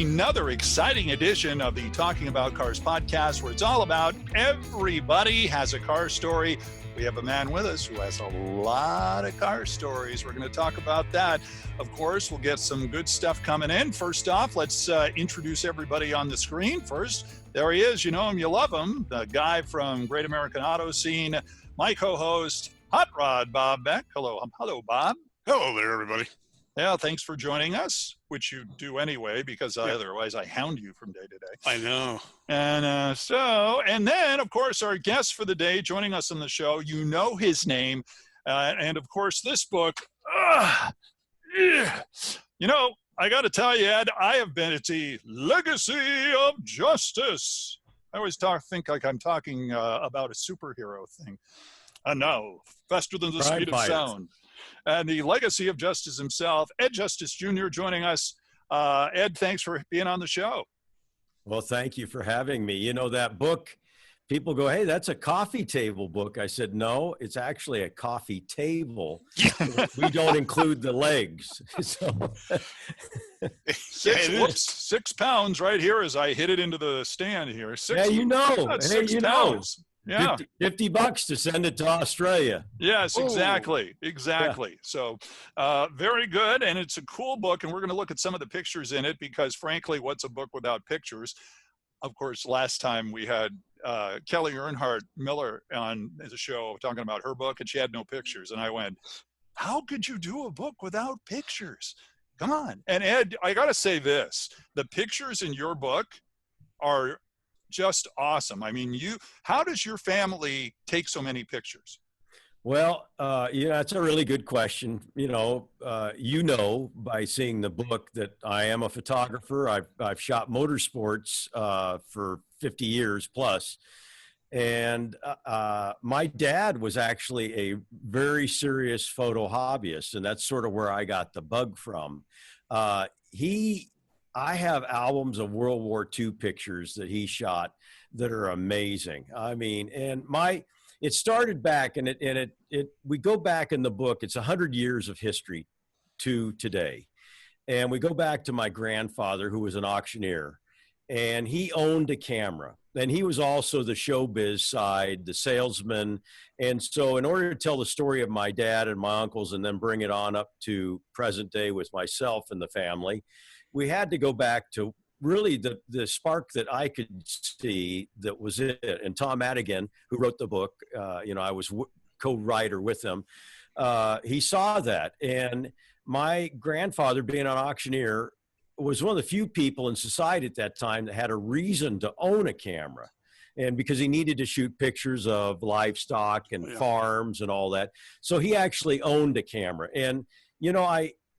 another exciting edition of the Talking About Cars podcast, where it's all about everybody has a car story. We have a man with us who has a lot of car stories. We're going to talk about that. Of course, we'll get some good stuff coming in. First off, let's introduce everybody on the screen. First, there he is. You know him, you love him. The guy from Great American Auto Scene, my co-host, Hot Rod Bob Beck. Hello, Bob. Hello there, everybody. Yeah, thanks for joining us, which you do anyway, because otherwise I hound you from day to day. I know. And and then, of course, our guest for the day joining us on the show, you know his name. And, of course, this book, you know, I got to tell you, Ed, it's the Legacy of Justice. I always think like I'm talking about a superhero thing. And now, faster than the speed of sound. And the Legacy of Justice himself, Ed Justice Jr., joining us. Ed, thanks for being on the show. Well, thank you for having me. You know, that book, people go, hey, that's a coffee table book. I said, no, it's actually a coffee table. We don't include the legs. So. 6 pounds right here as I hit it into the stand here. Yeah, you know. That's hey, 6 you pounds. know. Yeah. $50 to send it to Australia. Yes, exactly. Yeah. So very good. And it's a cool book. And we're going to look at some of the pictures in it because, frankly, what's a book without pictures? Of course, last time we had Kelly Earnhardt Miller on the show talking about her book, and she had no pictures. And I went, how could you do a book without pictures? Come on. And Ed, I got to say this. The pictures in your book are just awesome. I mean, how does your family take so many pictures? Well, that's a really good question. You know by seeing the book that I am a photographer. I've shot motorsports for 50 years plus. And my dad was actually a very serious photo hobbyist. And that's sort of where I got the bug from. I have albums of World War II pictures that he shot that are amazing. I mean, and it started back, and we go back in the book. It's 100 years of history to today, and we go back to my grandfather, who was an auctioneer, and he owned a camera, and he was also the showbiz side, the salesman. And so, in order to tell the story of my dad and my uncles, and then bring it on up to present day with myself and the family, we had to go back to really the spark that I could see that was it. And Tom Madigan, who wrote the book, I was co-writer with him. He saw that. And my grandfather, being an auctioneer, was one of the few people in society at that time that had a reason to own a camera. And because he needed to shoot pictures of livestock and farms and all that. So he actually owned a camera. And,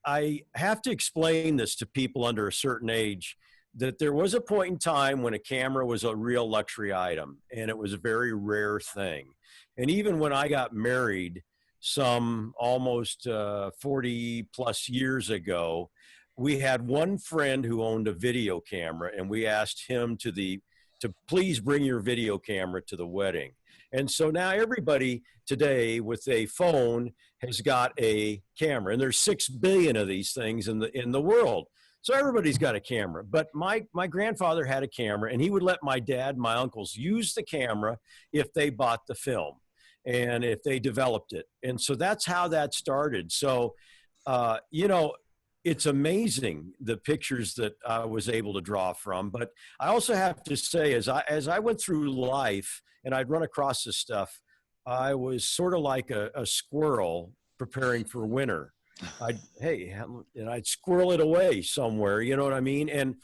I have to explain this to people under a certain age, that there was a point in time when a camera was a real luxury item, and it was a very rare thing. And even when I got married some almost 40 plus years ago, we had one friend who owned a video camera, and we asked him to please bring your video camera to the wedding. And so now everybody today with a phone has got a camera, and there's 6 billion of these things in the world. So everybody's got a camera. But my grandfather had a camera, and he would let my dad, my uncles use the camera if they bought the film and if they developed it. And so that's how that started. So, it's amazing the pictures that I was able to draw from. But I also have to say, as I went through life and I'd run across this stuff, I was sort of like a squirrel preparing for winter. I'd squirrel it away somewhere, you know what I mean? And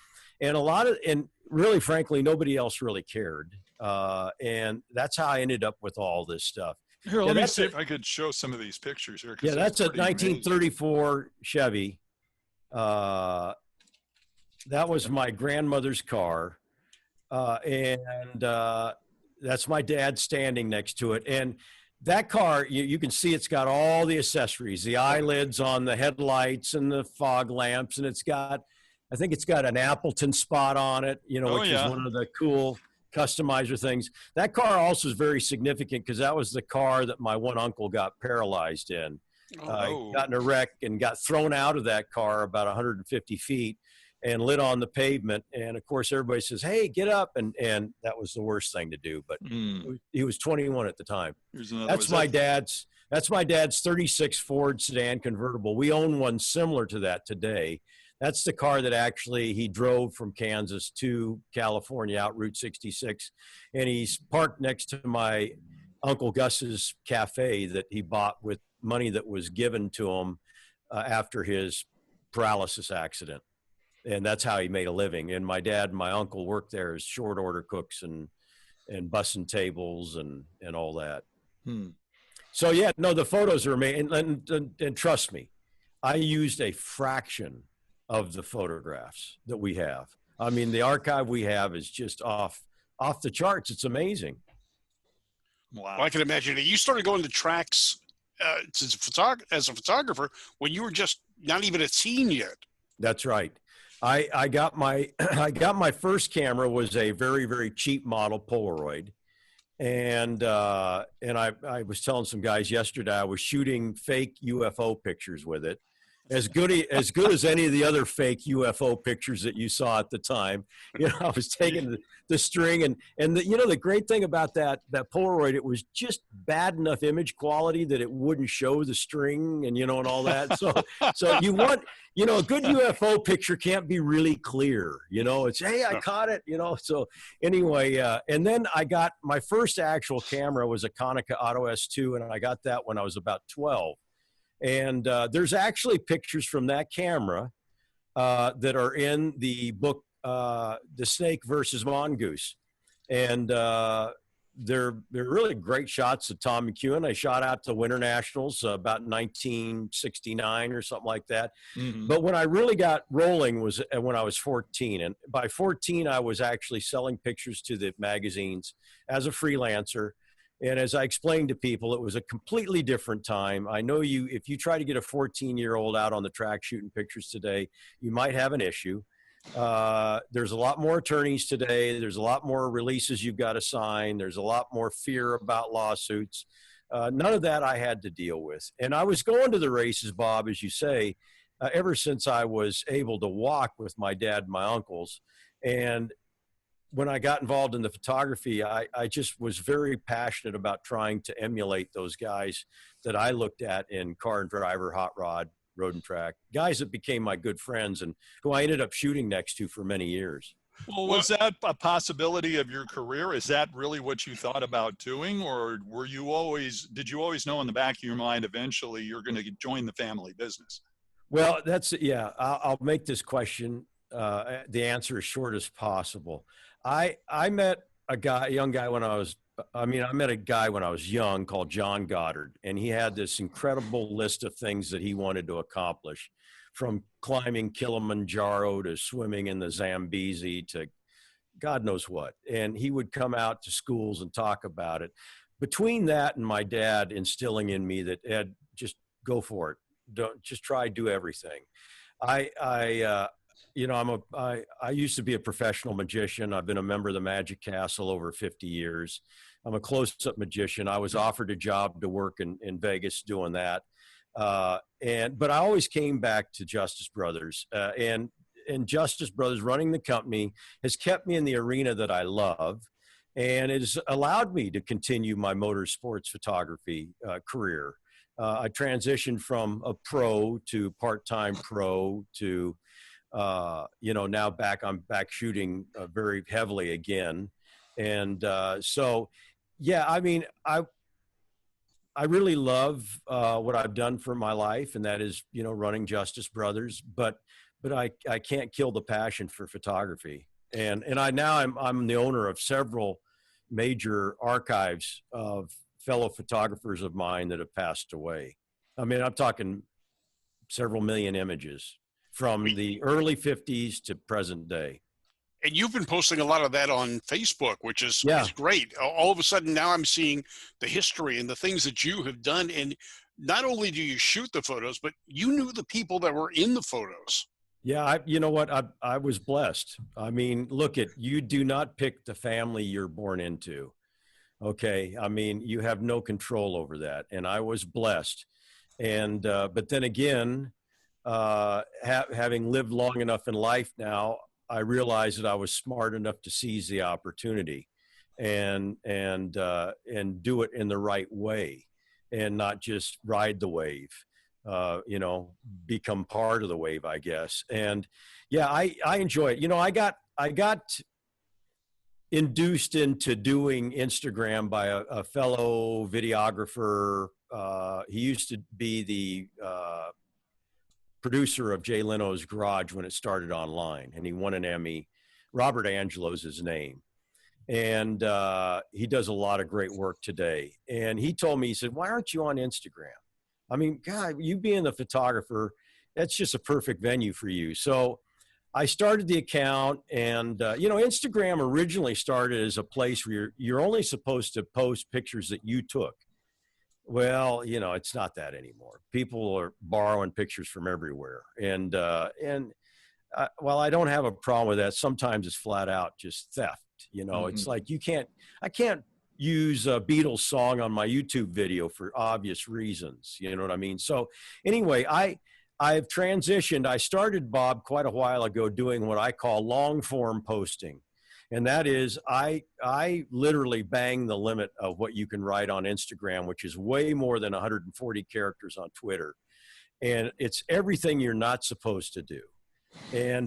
really, frankly, nobody else really cared. And that's how I ended up with all this stuff. Here, let me see if I could show some of these pictures here. Yeah, that's a 1934 amazing. Chevy. That was my grandmother's car. And that's my dad standing next to it. And that car, you can see it's got all the accessories, the eyelids on the headlights and the fog lamps. And I think it's got an Appleton spot on it, which is one of the cool customizer things. That car also is very significant because that was the car that my one uncle got paralyzed in. Got in a wreck and got thrown out of that car about 150 feet and lit on the pavement. And of course, everybody says, "Hey, get up!" And that was the worst thing to do. But he was 21 at the time. That's my dad's. That's my dad's 36 Ford sedan convertible. We own one similar to that today. That's the car that actually he drove from Kansas to California out Route 66. And he's parked next to my Uncle Gus's cafe that he bought with money that was given to him after his paralysis accident. And that's how he made a living. And my dad and my uncle worked there as short order cooks and bussing tables and all that. So yeah, no, the photos are amazing. And trust me, I used a fraction of the photographs that we have. I mean, the archive we have is just off the charts. It's amazing. Wow. Well, I can imagine it. You started going to tracks as a photographer when you were just not even a teen yet. That's right. I got my first camera was a very, very cheap model Polaroid. And I was telling some guys yesterday, I was shooting fake UFO pictures with it. As good as any of the other fake UFO pictures that you saw at the time. You know, I was taking the string and the great thing about that Polaroid, it was just bad enough image quality that it wouldn't show the string and all that. So you want, a good UFO picture can't be really clear. It's, hey, I caught it. So anyway, and then I got my first actual camera was a Konica Auto S2, and I got that when I was about 12. And there's actually pictures from that camera that are in the book, The Snake versus Mongoose. And they're really great shots of Tom McEwen. I shot out to Winter Nationals about 1969 or something like that. Mm-hmm. But when I really got rolling was when I was 14. And by 14, I was actually selling pictures to the magazines as a freelancer. And as I explained to people, it was a completely different time. I know if you try to get a 14-year-old out on the track shooting pictures today, you might have an issue. There's a lot more attorneys today. There's a lot more releases you've got to sign. There's a lot more fear about lawsuits. None of that I had to deal with. And I was going to the races, Bob, as you say, ever since I was able to walk with my dad and my uncles. And when I got involved in the photography, I just was very passionate about trying to emulate those guys that I looked at in Car and Driver, Hot Rod, Road and Track, guys that became my good friends and who I ended up shooting next to for many years. Well, was that a possibility of your career? Is that really what you thought about doing? Or did you always know in the back of your mind eventually you're going to yoin the family business? Well, I'll make this question, the answer as short as possible. I met a young guy when I met a guy when I was young called John Goddard, and he had this incredible list of things that he wanted to accomplish, from climbing Kilimanjaro to swimming in the Zambezi to God knows what. And he would come out to schools and talk about it. Between that and my dad instilling in me that, Ed, just go for it. Don't just do everything. I used to be a professional magician. I've been a member of the Magic Castle over 50 years. I'm a close-up magician. I was offered a job to work in Vegas doing that. But I always came back to Justice Brothers. And Justice Brothers running the company has kept me in the arena that I love. And it has allowed me to continue my motorsports photography career. I transitioned from a pro to part-time pro to now I'm back shooting very heavily again. And I really love what I've done for my life, and that is, running Justice Brothers, but I can't kill the passion for photography. And I'm the owner of several major archives of fellow photographers of mine that have passed away. I mean, I'm talking several million images from the early 50s to present day. And you've been posting a lot of that on Facebook, which is great. All of a sudden now I'm seeing the history and the things that you have done. And not only do you shoot the photos, but you knew the people that were in the photos. Yeah, you know what? I was blessed. I mean, you do not pick the family you're born into. Okay. I mean, you have no control over that. And I was blessed. And, but then again, having lived long enough in life now, I realized that I was smart enough to seize the opportunity and do it in the right way and not just ride the wave, become part of the wave, I guess. And yeah, I enjoy it. I got induced into doing Instagram by a fellow videographer. He used to be the producer of Jay Leno's Garage when it started online, and he won an Emmy. Robert Angelo's his name. And he does a lot of great work today. And he told me, he said, why aren't you on Instagram? I mean, God, you being the photographer, that's just a perfect venue for you. So I started the account, and, Instagram originally started as a place where you're only supposed to post pictures that you took. Well, it's not that anymore. People are borrowing pictures from everywhere. And while I don't have a problem with that, sometimes it's flat out just theft. It's like I can't use a Beatles song on my YouTube video for obvious reasons. You know what I mean? So anyway, I've transitioned. I started, Bob, quite a while ago doing what I call long form posting. And that is I literally bang the limit of what you can write on Instagram, which is way more than 140 characters on Twitter. And it's everything you're not supposed to do.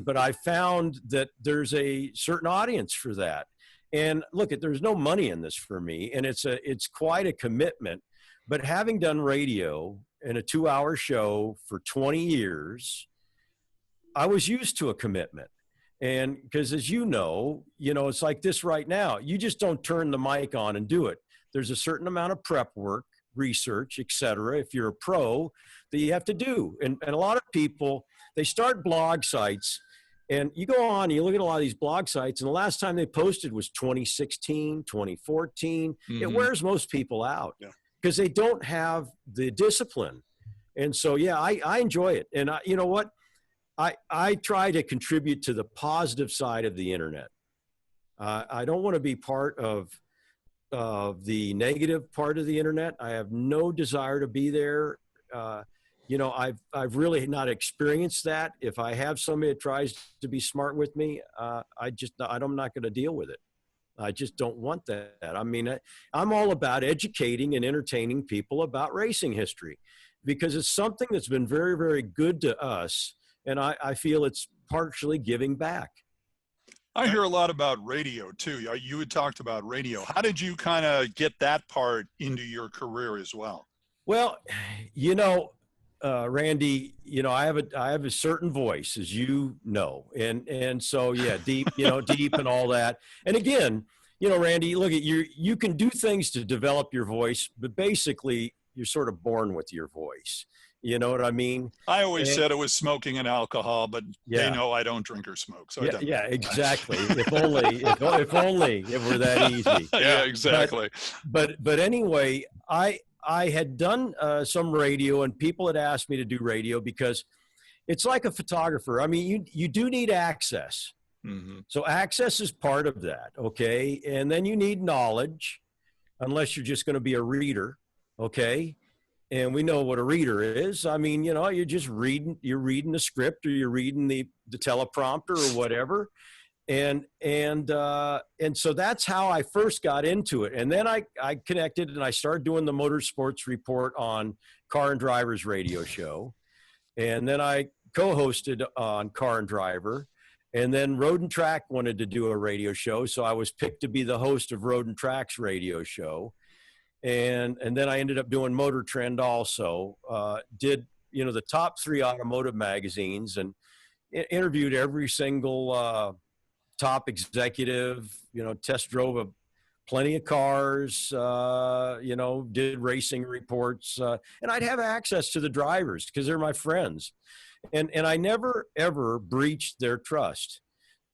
But I found that there's a certain audience for that. And look, there's no money in this for me, and it's quite a commitment. But having done radio in a 2-hour show for 20 years, I was used to a commitment. And because as it's like this right now, you just don't turn the mic on and do it. There's a certain amount of prep work, research, et cetera, if you're a pro, that you have to do. And a lot of people, they start blog sites, and you go on, you look at a lot of these blog sites, and the last time they posted was 2016, 2014. It wears most people out because they don't have the discipline. And so, yeah, I enjoy it. And you know what? I try to contribute to the positive side of the internet. I don't want to be part of the negative part of the internet. I have no desire to be there. I've really not experienced that. If I have somebody that tries to be smart with me, I'm not going to deal with it. I just don't want that. I mean, I'm all about educating and entertaining people about racing history because it's something that's been very, very good to us. And I feel it's partially giving back. I hear a lot about radio too. You had talked about radio. How did you kind of get that part into your career as well? Well, Randy, I have a certain voice, as you know, and so yeah, deep and all that. And again, Randy, look at you can do things to develop your voice, but basically you're sort of born with your voice. You know what I mean? I always said it was smoking and alcohol, but they know I don't drink or smoke. So yeah, exactly. if only it were that easy. Yeah, exactly. But anyway, I had done some radio, and people had asked me to do radio because it's like a photographer. I mean, you do need access. Mm-hmm. So access is part of that, okay? And then you need knowledge, unless you're just going to be a reader, okay? And we know what a reader is. I mean, you're just reading the script, or you're reading the teleprompter or whatever. And so that's how I first got into it. And then I connected, and I started doing the Motorsports Report on Car and Driver's radio show. And then I co-hosted on Car and Driver. And then Road and Track wanted to do a radio show. So I was picked to be the host of Road and Track's radio show. And then I ended up doing Motor Trend also, did, the top 3 automotive magazines, and interviewed every single top executive, test drove plenty of cars, did racing reports, and I'd have access to the drivers because they're my friends. And I never, ever breached their trust.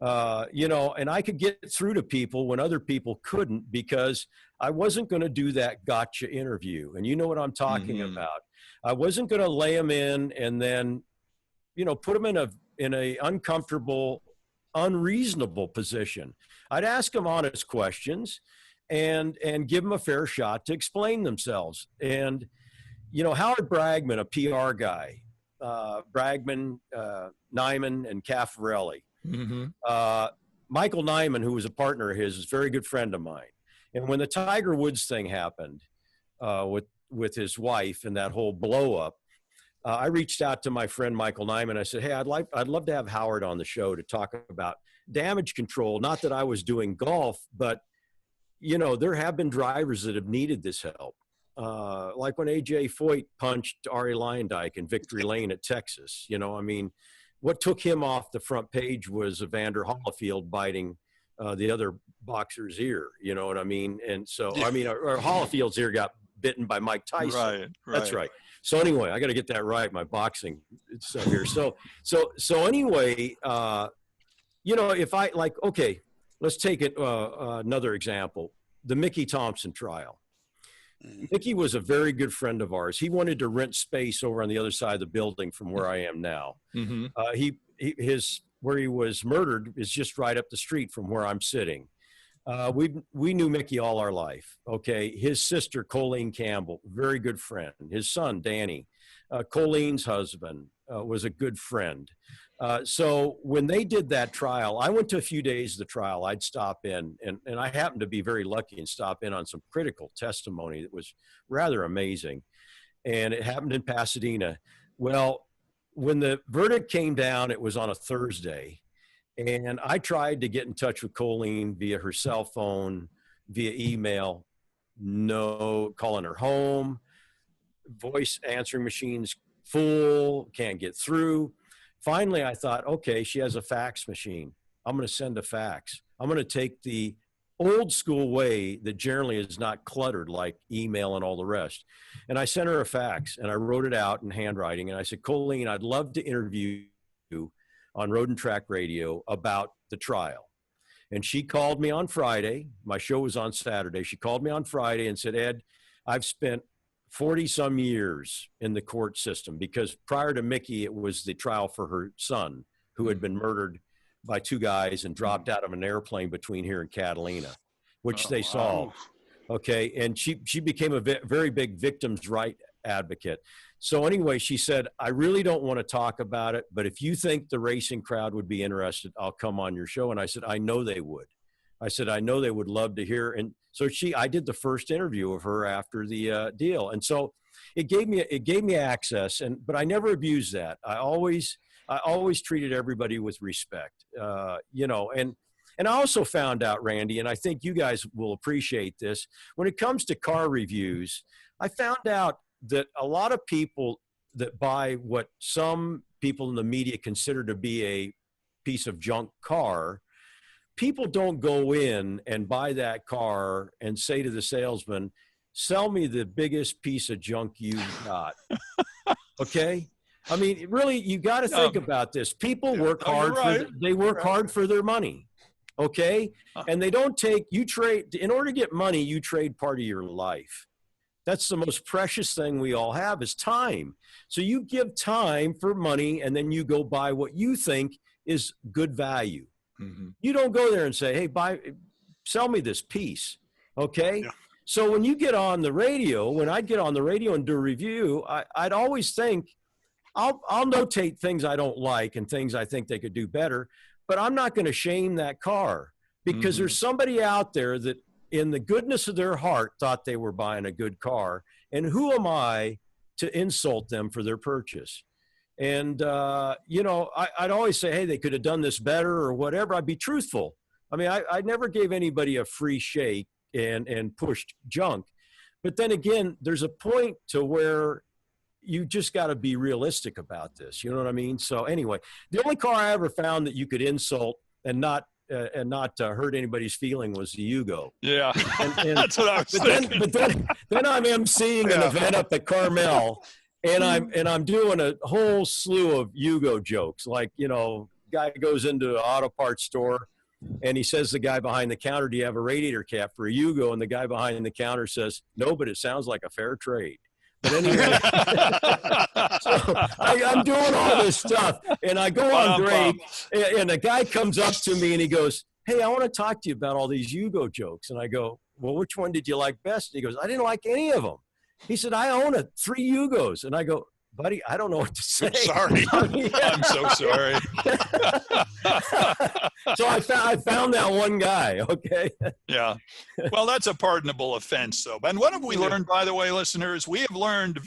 And I could get through to people when other people couldn't, because I wasn't going to do that gotcha interview. And you know what I'm talking about. I wasn't going to lay them in and then, put them in a uncomfortable, unreasonable position. I'd ask them honest questions and give them a fair shot to explain themselves. And, Howard Bragman, a PR guy, Bragman, Nyman, and Caffarelli. Mm-hmm. Michael Nyman, who was a partner of his, is a very good friend of mine. And when the Tiger Woods thing happened with his wife and that whole blow up, I reached out to my friend Michael Nyman. I said, hey, I'd love to have Howard on the show to talk about damage control. Not that I was doing golf, but there have been drivers that have needed this help. Like when AJ Foyt punched Ari Leyendyke in Victory Lane at Texas. What took him off the front page was Evander Holyfield biting the other boxer's ear. You know what I mean? And so, or Holyfield's ear got bitten by Mike Tyson. Right. That's right. So anyway, I got to get that right. My boxing stuff here. So anyway, if I okay, let's take it another example. The Mickey Thompson trial. Mickey was a very good friend of ours. He wanted to rent space over on the other side of the building from where I am now. Mm-hmm. Where he was murdered is just right up the street from where I'm sitting. We knew Mickey all our life. Okay. His sister, Colleen Campbell, very good friend. His son, Danny, Colleen's husband, was a good friend. So when they did that trial, I went to a few days of the trial. I'd stop in, and I happened to be very lucky and stop in on some critical testimony that was rather amazing. And it happened in Pasadena. Well, when the verdict came down, it was on a Thursday. And I tried to get in touch with Colleen via her cell phone, via email, no, calling her home, voice answering machines full, can't get through. Finally, I thought, okay, she has a fax machine. I'm going to send a fax. I'm going to take the old school way that generally is not cluttered like email and all the rest. And I sent her a fax, and I wrote it out in handwriting. And I said, Colleen, I'd love to interview you on Road and Track Radio about the trial. And she called me on Friday. My show was on Saturday. She called me on Friday and said, Ed, I've spent 40 some years in the court system, because prior to Mickey, it was the trial for her son, who had been murdered by two guys and dropped out of an airplane between here and Catalina, which they solved. Okay. And she became a very big victims' right advocate. So anyway, she said, I really don't want to talk about it, but if you think the racing crowd would be interested, I'll come on your show. And I said, I know they would. I said, I know they would love to hear. And so I did the first interview of her after the deal. And so it gave me access, but I never abused that. I always treated everybody with respect, and I also found out, Randy, and I think you guys will appreciate this, when it comes to car reviews, I found out that a lot of people that buy what some people in the media consider to be a piece of junk car, people don't go in and buy that car and say to the salesman, sell me the biggest piece of junk you've got. Okay? I mean, really, you got to think about this. People work hard hard for their money. Okay? And they don't trade, in order to get money, you trade part of your life. That's the most precious thing we all have is time. So you give time for money, and then you go buy what you think is good value. Mm-hmm. You don't go there and say, hey, sell me this piece. Okay. Yeah. So when you get on the radio, when I'd get on the radio and do a review, I'd always think, I'll notate things I don't like and things I think they could do better, but I'm not going to shame that car, because there's somebody out there that in the goodness of their heart thought they were buying a good car. And who am I to insult them for their purchase? And, I'd always say, hey, they could have done this better or whatever. I'd be truthful. I mean, I never gave anybody a free shake and pushed junk. But then again, there's a point to where you just got to be realistic about this. You know what I mean? So anyway, the only car I ever found that you could insult and not hurt anybody's feeling was the Yugo. Yeah, and that's what I was thinking. But then I'm emceeing an event up at Carmel, and I'm doing a whole slew of Yugo jokes. Like, guy goes into an auto parts store, and he says to the guy behind the counter, "Do you have a radiator cap for a Yugo?" And the guy behind the counter says, "No, but it sounds like a fair trade." But anyway, so I'm doing all this stuff, and I go on break, and a guy comes up to me, and he goes, "Hey, I want to talk to you about all these Yugo jokes." And I go, "Well, which one did you like best?" And he goes, "I didn't like any of them." He said, "I own 3 Yugos." And I go, buddy, I don't know what to say. I'm sorry. I'm so sorry. So I found that one guy. Okay. Yeah. Well, that's a pardonable offense, though. And what have we learned, by the way, listeners? We have learned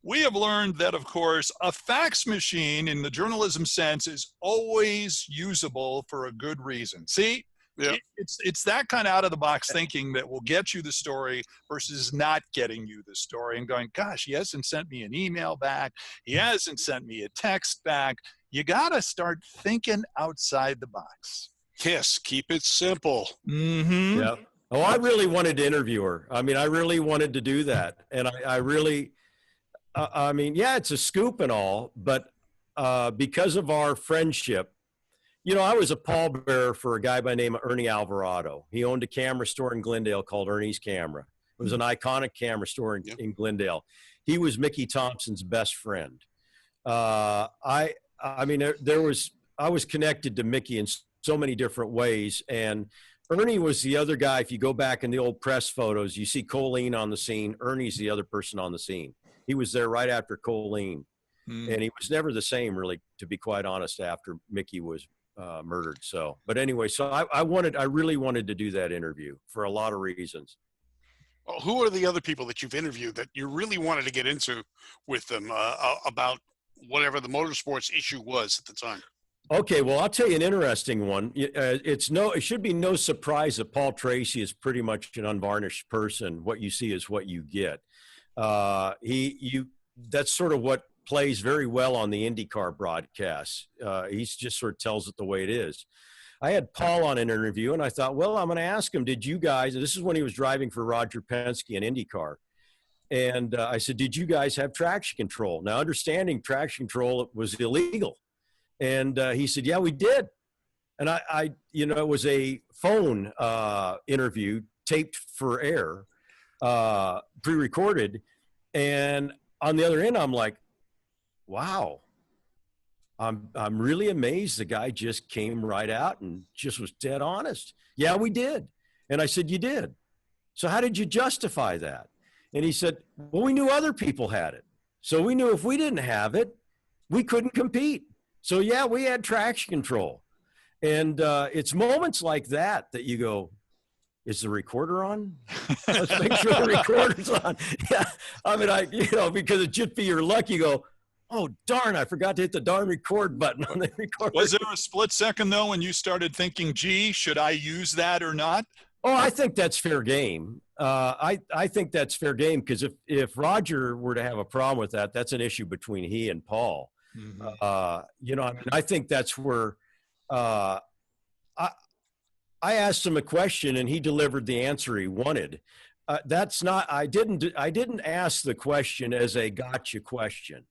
that, of course, a fax machine in the journalism sense is always usable for a good reason. See, it's that kind of out of the box thinking that will get you the story versus not getting you the story and going, gosh, he hasn't sent me an email back. He hasn't sent me a text back. You got to start thinking outside the box. Yes, keep it simple. Mm-hmm. Yeah. Oh, I really wanted to interview her. I mean, I really wanted to do that. And I really, I mean, yeah, it's a scoop and all, but because of our friendship, you know, I was a pallbearer for a guy by the name of Ernie Alvarado. He owned a camera store in Glendale called Ernie's Camera. It was an iconic camera store in Glendale. He was Mickey Thompson's best friend. I mean, I was connected to Mickey in so many different ways. And Ernie was the other guy. If you go back in the old press photos, you see Colleen on the scene. Ernie's the other person on the scene. He was there right after Colleen. And he was never the same, really, to be quite honest, after Mickey was murdered. So, but anyway, so I really wanted to do that interview for a lot of reasons. Well, who are the other people that you've interviewed that you really wanted to get into with them about whatever the motorsports issue was at the time? Okay, well, I'll tell you an interesting one. It should be no surprise that Paul Tracy is pretty much an unvarnished person. What you see is what you get. That's sort of what plays very well on the IndyCar broadcasts. He just sort of tells it the way it is. I had Paul on an interview, and I thought, well, I'm going to ask him, did you guys, and this is when he was driving for Roger Penske in IndyCar, and I said, did you guys have traction control? Now, understanding traction control was illegal. And he said, yeah, we did. And I it was a phone interview taped for air, pre-recorded. And on the other end, I'm like, wow, I'm really amazed. The guy just came right out and just was dead honest. Yeah, we did. And I said, you did. So how did you justify that? And he said, well, we knew other people had it. So we knew if we didn't have it, we couldn't compete. So yeah, we had traction control. And it's moments like that that you go, is the recorder on? Let's make sure the recorder's on. Yeah. I mean, because it just be your luck. You go, oh, darn, I forgot to hit the darn record button on the recorder. Was there a split second, though, when you started thinking, gee, should I use that or not? Oh, I think that's fair game. I think that's fair game because if Roger were to have a problem with that, that's an issue between he and Paul. Mm-hmm. I think that's where I asked him a question and he delivered the answer he wanted. I didn't ask the question as a gotcha question.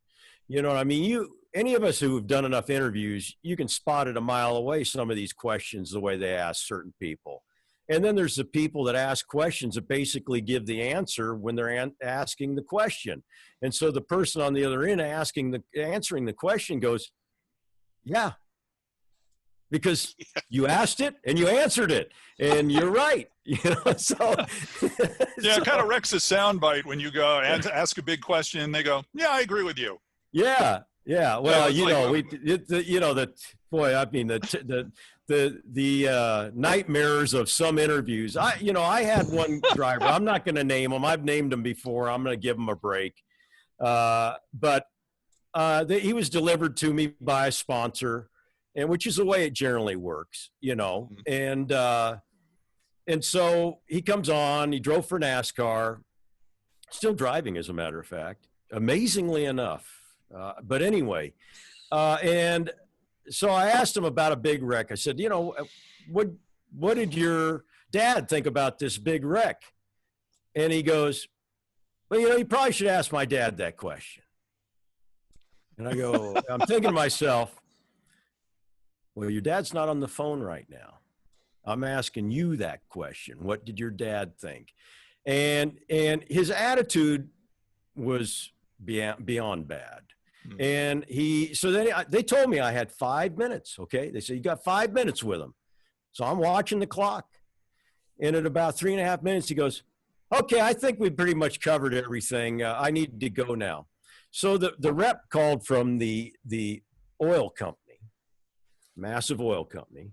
You know what I mean? Any of us who have done enough interviews, you can spot it a mile away, some of these questions, the way they ask certain people. And then there's the people that ask questions that basically give the answer when they're asking the question. And so the person on the other end answering the question goes, yeah, because you asked it and you answered it and you're right. So yeah, it kind of wrecks a soundbite when you go and ask a big question and they go, yeah, I agree with you. Yeah. Well, the nightmares of some interviews. I had one driver. I'm not going to name him. I've named him before. I'm going to give him a break. But he was delivered to me by a sponsor, and which is the way it generally works, And so he comes on. He drove for NASCAR, still driving, as a matter of fact, amazingly enough. But anyway, and so I asked him about a big wreck. I said, what did your dad think about this big wreck? And he goes, well, you probably should ask my dad that question. And I go, I'm thinking to myself, well, your dad's not on the phone right now. I'm asking you that question. What did your dad think? And his attitude was beyond bad. And they told me I had 5 minutes. Okay. They said, you got 5 minutes with him. So I'm watching the clock. And at about 3.5 minutes, he goes, okay, I think we pretty much covered everything. I need to go now. So the rep called from the oil company, massive oil company.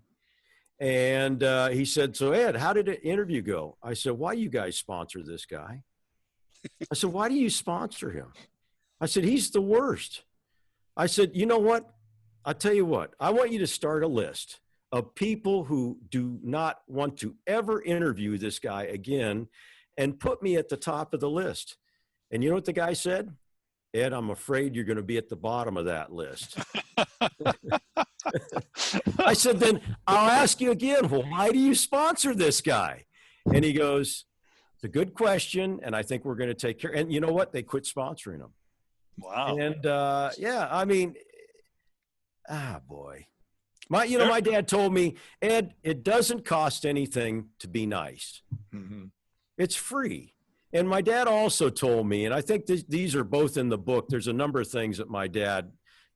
And he said, so Ed, how did the interview go? I said, why do you guys sponsor this guy? I said, why do you sponsor him? I said, he's the worst. I said, you know what? I'll tell you what, I want you to start a list of people who do not want to ever interview this guy again and put me at the top of the list. And you know what the guy said? Ed, I'm afraid you're going to be at the bottom of that list. I said, then I'll ask you again, well, why do you sponsor this guy? And he goes, it's a good question, and I think we're going to take care. And you know what? They quit sponsoring him. Wow. And yeah, I mean, boy. My dad told me, Ed, it doesn't cost anything to be nice. Mm-hmm. It's free. And my dad also told me, and I think these are both in the book, there's a number of things that my dad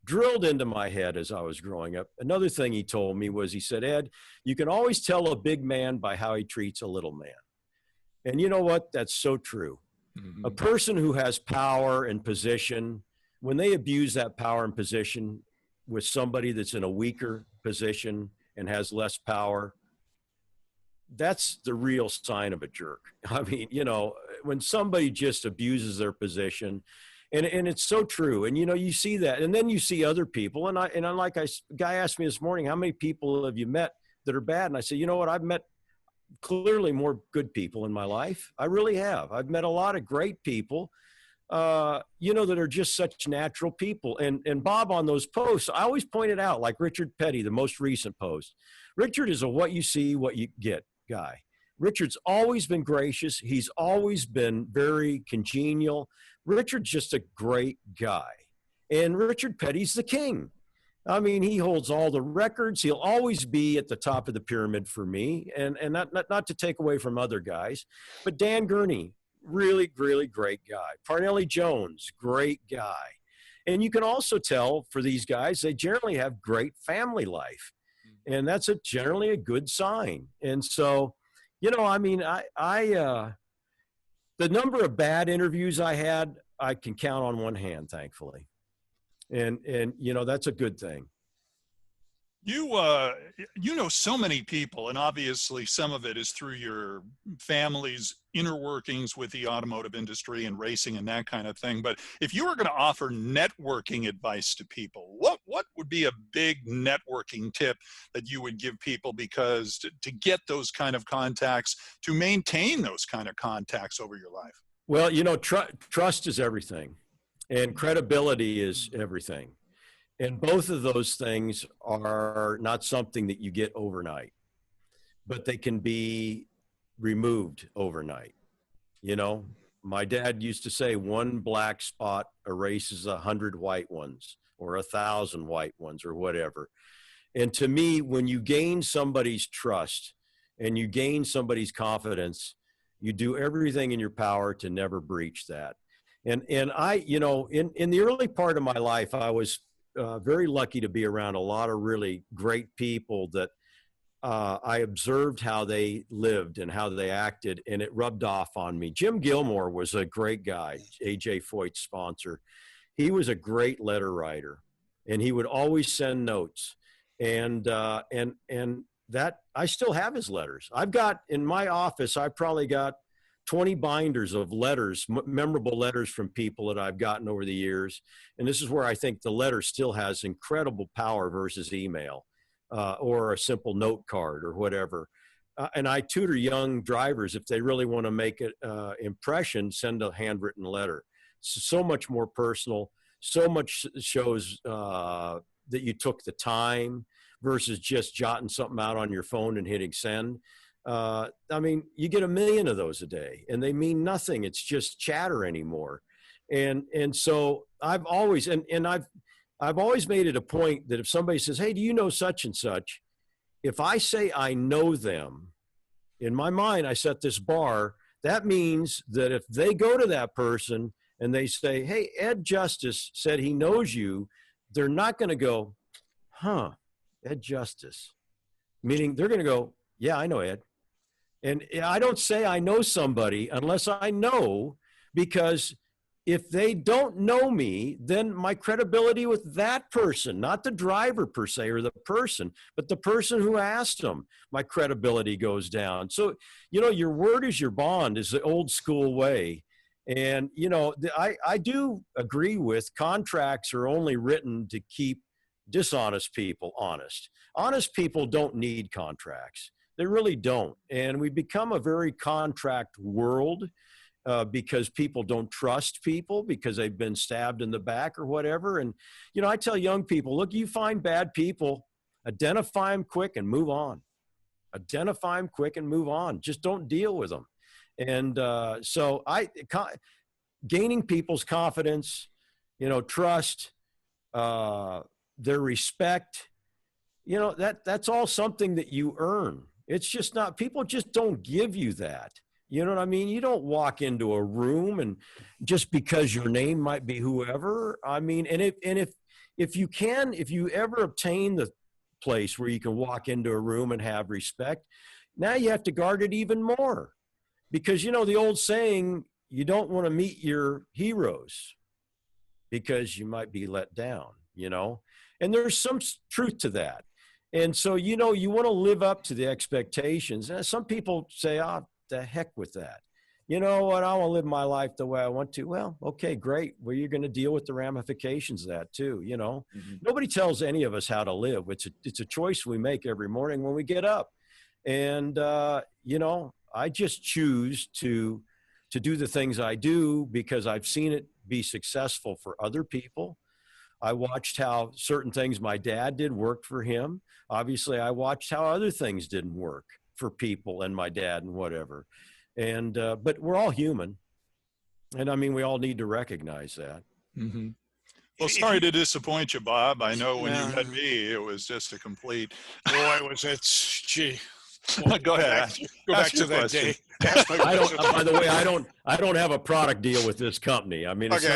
drilled into my head as I was growing up. Another thing he told me was, he said, Ed, you can always tell a big man by how he treats a little man. And you know what? That's so true. Mm-hmm. A person who has power and position, when they abuse that power and position with somebody that's in a weaker position and has less power, that's the real sign of a jerk. I mean, you know, when somebody just abuses their position, and it's so true. And, you know, you see that, and then you see other people. And a guy asked me this morning, how many people have you met that are bad? And I said, you know what? I've met clearly more good people in my life. I really have. I've met a lot of great people, you know, that are just such natural people. And Bob, on those posts, I always pointed out, like Richard Petty, the most recent post. Richard is a what you see, what you get guy. Richard's always been gracious. He's always been very congenial. Richard's just a great guy. And Richard Petty's the king. I mean, he holds all the records. He'll always be at the top of the pyramid for me. And not to take away from other guys, but Dan Gurney, really, really great guy. Parnelli Jones, great guy. And you can also tell for these guys, they generally have great family life. And that's generally a good sign. And so, you know, I mean, the number of bad interviews I had, I can count on one hand, thankfully. And you know, that's a good thing. You know so many people, and obviously some of it is through your family's inner workings with the automotive industry and racing and that kind of thing. But if you were going to offer networking advice to people, what would be a big networking tip that you would give people, because to get those kind of contacts, to maintain those kind of contacts over your life? Well, you know, trust is everything, and credibility is everything. And both of those things are not something that you get overnight, but they can be removed overnight. You know, my dad used to say, one black spot erases 100 white ones, or 1,000 white ones, or whatever. And to me, when you gain somebody's trust and you gain somebody's confidence, you do everything in your power to never breach that. And I, you know, in the early part of my life, I was very lucky to be around a lot of really great people that I observed how they lived and how they acted, and it rubbed off on me. Jim Gilmore was a great guy, A.J. Foyt's sponsor. He was a great letter writer, and he would always send notes. And that, I still have his letters. I've got in my office, I've probably got 20 binders of letters, memorable letters from people that I've gotten over the years. And this is where I think the letter still has incredible power versus email or a simple note card or whatever. And I tutor young drivers, if they really want to make an impression, send a handwritten letter. So much more personal, so much shows that you took the time versus just jotting something out on your phone and hitting send. I mean, you get 1 million of those a day, and they mean nothing. It's just chatter anymore. And so I've always, I've always made it a point that if somebody says, hey, do you know such and such? If I say I know them, in my mind, I set this bar. That means that if they go to that person and they say, hey, Ed Justice said he knows you, they're not going to go, huh, Ed Justice. Meaning they're going to go, yeah, I know Ed. And I don't say I know somebody unless I know, because if they don't know me, then my credibility with that person, not the driver per se or the person, but the person who asked them, my credibility goes down. So, your word is your bond is the old school way. And, I do agree with contracts are only written to keep dishonest people honest. Honest people don't need contracts. They really don't. And we become a very contract world because people don't trust people because they've been stabbed in the back or whatever. And, I tell young people, look, you find bad people, identify them quick and move on. Identify them quick and move on. Just don't deal with them. And so gaining people's confidence, trust, their respect, that's all something that you earn. It's just not, people just don't give you that. You know what I mean? You don't walk into a room and just because your name might be whoever. I mean, and if you ever obtain the place where you can walk into a room and have respect, now you have to guard it even more. Because, the old saying, you don't want to meet your heroes because you might be let down, and there's some truth to that. And so, you want to live up to the expectations. And some people say, the heck with that. You know what? I want to live my life the way I want to. Well, okay, great. Well, you're going to deal with the ramifications of that too. Nobody tells any of us how to live. It's a choice we make every morning when we get up. And, I just choose to do the things I do because I've seen it be successful for other people. I watched how certain things my dad did worked for him. Obviously, I watched how other things didn't work for people and my dad and whatever. And, but we're all human. And I mean, we all need to recognize that. Mm-hmm. Well, sorry to disappoint you, Bob. I know when you met me, it was just a complete. Gee. Well, go ahead. Go back to that day. By the way, I don't have a product deal with this company. I mean, it's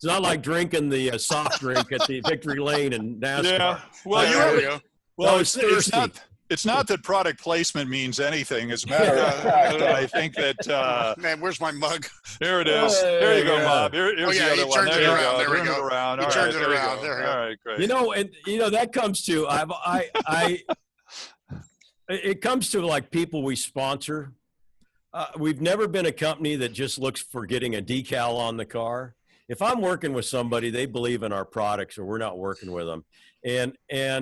not like drinking the soft drink at the Victory Lane in NASCAR. Yeah. Well, it's not that product placement means anything. As a matter of fact, I think that. Man, where's my mug? Here it is. There you go, Bob. Here's the other one. There you go. There we go. Around. He turns it around. There you go. All right, great. And that comes to it comes to like people we sponsor. We've never been a company that just looks for getting a decal on the car. If I'm working with somebody, they believe in our products or we're not working with them. And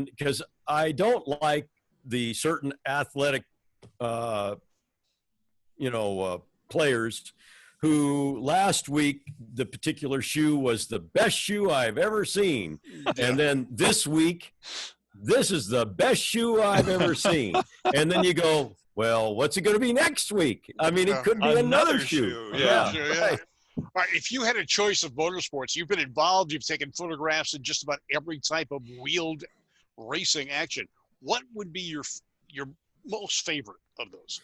because I don't like the certain athletic, players who last week, the particular shoe was the best shoe I've ever seen. And then this week, this is the best shoe I've ever seen. And then you go, well, what's it going to be next week? I mean, it could be another shoe. Yeah. Right. All right. If you had a choice of motorsports, you've been involved, you've taken photographs in just about every type of wheeled racing action. What would be your most favorite of those?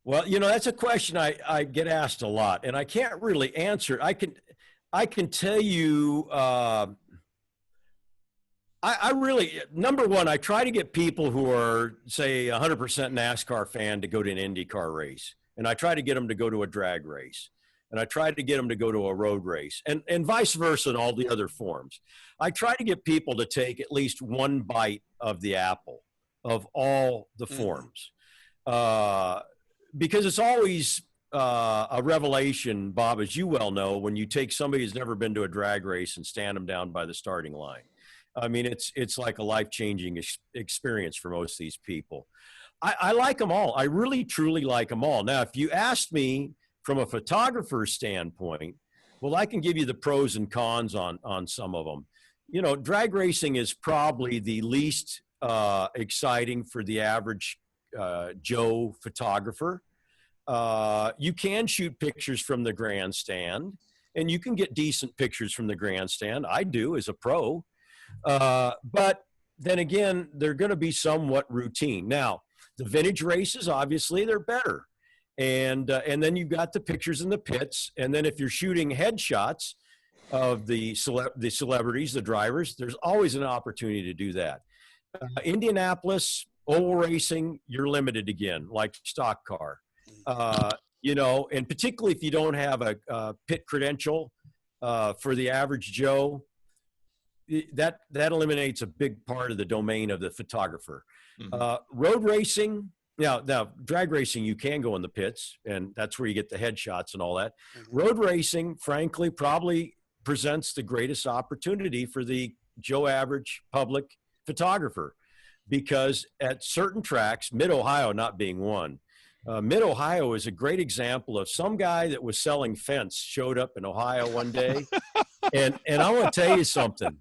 Well, that's a question I get asked a lot, and I can't really answer. I can tell you, I really, number one, I try to get people who are, say, 100% NASCAR fan to go to an IndyCar race. And I try to get them to go to a drag race. And I try to get them to go to a road race and vice versa in all the other forms. I try to get people to take at least one bite of the apple of all the forms. Because it's always a revelation, Bob, as you well know, when you take somebody who's never been to a drag race and stand them down by the starting line. I mean, it's like a life-changing experience for most of these people. I like them all. I really, truly like them all. Now, if you asked me from a photographer's standpoint, well, I can give you the pros and cons on some of them. Drag racing is probably the least exciting for the average Joe photographer. You can shoot pictures from the grandstand, and you can get decent pictures from the grandstand. I do as a pro. But then again, they're going to be somewhat routine. Now, the vintage races, obviously, they're better. And then you've got the pictures in the pits. And then if you're shooting headshots of the celebrities, the drivers, there's always an opportunity to do that. Indianapolis, oval racing, you're limited again, like stock car. And particularly if you don't have a pit credential, for the average Joe, that eliminates a big part of the domain of the photographer. Road racing, now drag racing, you can go in the pits, and that's where you get the headshots and all that. Road racing, frankly, probably presents the greatest opportunity for the Joe average public photographer, because at certain tracks, Mid-Ohio not being one, Mid-Ohio is a great example of some guy that was selling fence showed up in Ohio one day. and I want to tell you something.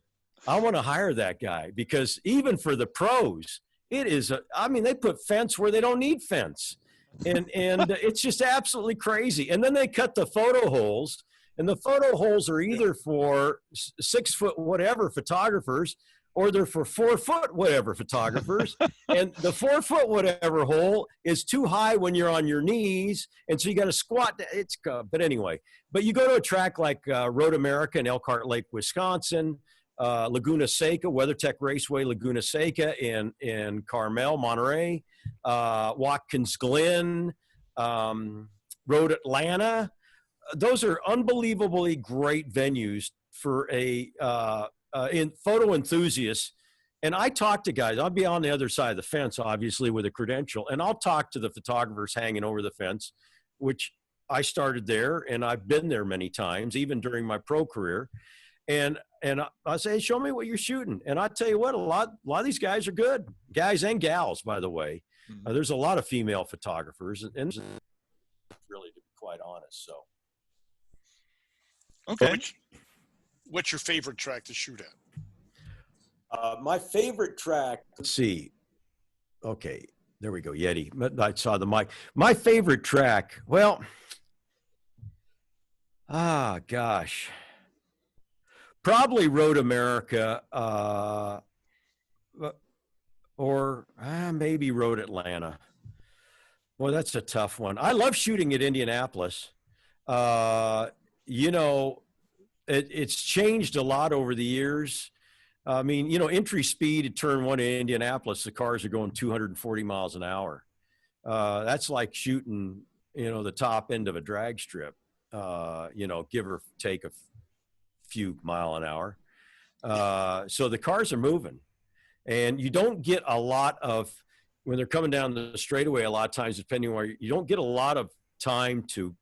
I want to hire that guy, because even for the pros, it is, they put fence where they don't need fence. And it's just absolutely crazy. And then they cut the photo holes, and the photo holes are either for 6 foot whatever photographers, or they're for 4 foot whatever photographers. And the 4 foot whatever hole is too high when you're on your knees. And so you got to squat. But anyway, but you go to a track like Road America in Elkhart Lake, Wisconsin, Laguna Seca, WeatherTech Raceway, Laguna Seca in Carmel, Monterey, Watkins Glen, Road Atlanta. Those are unbelievably great venues for a in photo enthusiasts. And I talk to guys, I'll be on the other side of the fence, obviously, with a credential, and I'll talk to the photographers hanging over the fence, which I started there, and I've been there many times, even during my pro career. And I say, show me what you're shooting. And I tell you what, a lot of these guys are good, guys and gals, by the way. There's a lot of female photographers, and really, to be quite honest. So, okay. What's your favorite track to shoot at? My favorite track, let's see. Okay, there we go, Yeti. I saw the mic. My favorite track, well, gosh. Probably Road America, or maybe Road Atlanta. Well, that's a tough one. I love shooting at Indianapolis. It's changed a lot over the years. Entry speed at turn 1 in Indianapolis, the cars are going 240 miles an hour. That's like shooting, the top end of a drag strip, give or take a few mile an hour. So the cars are moving, and you don't get a lot of, when they're coming down the straightaway, a lot of times, depending on where you don't get a lot of time to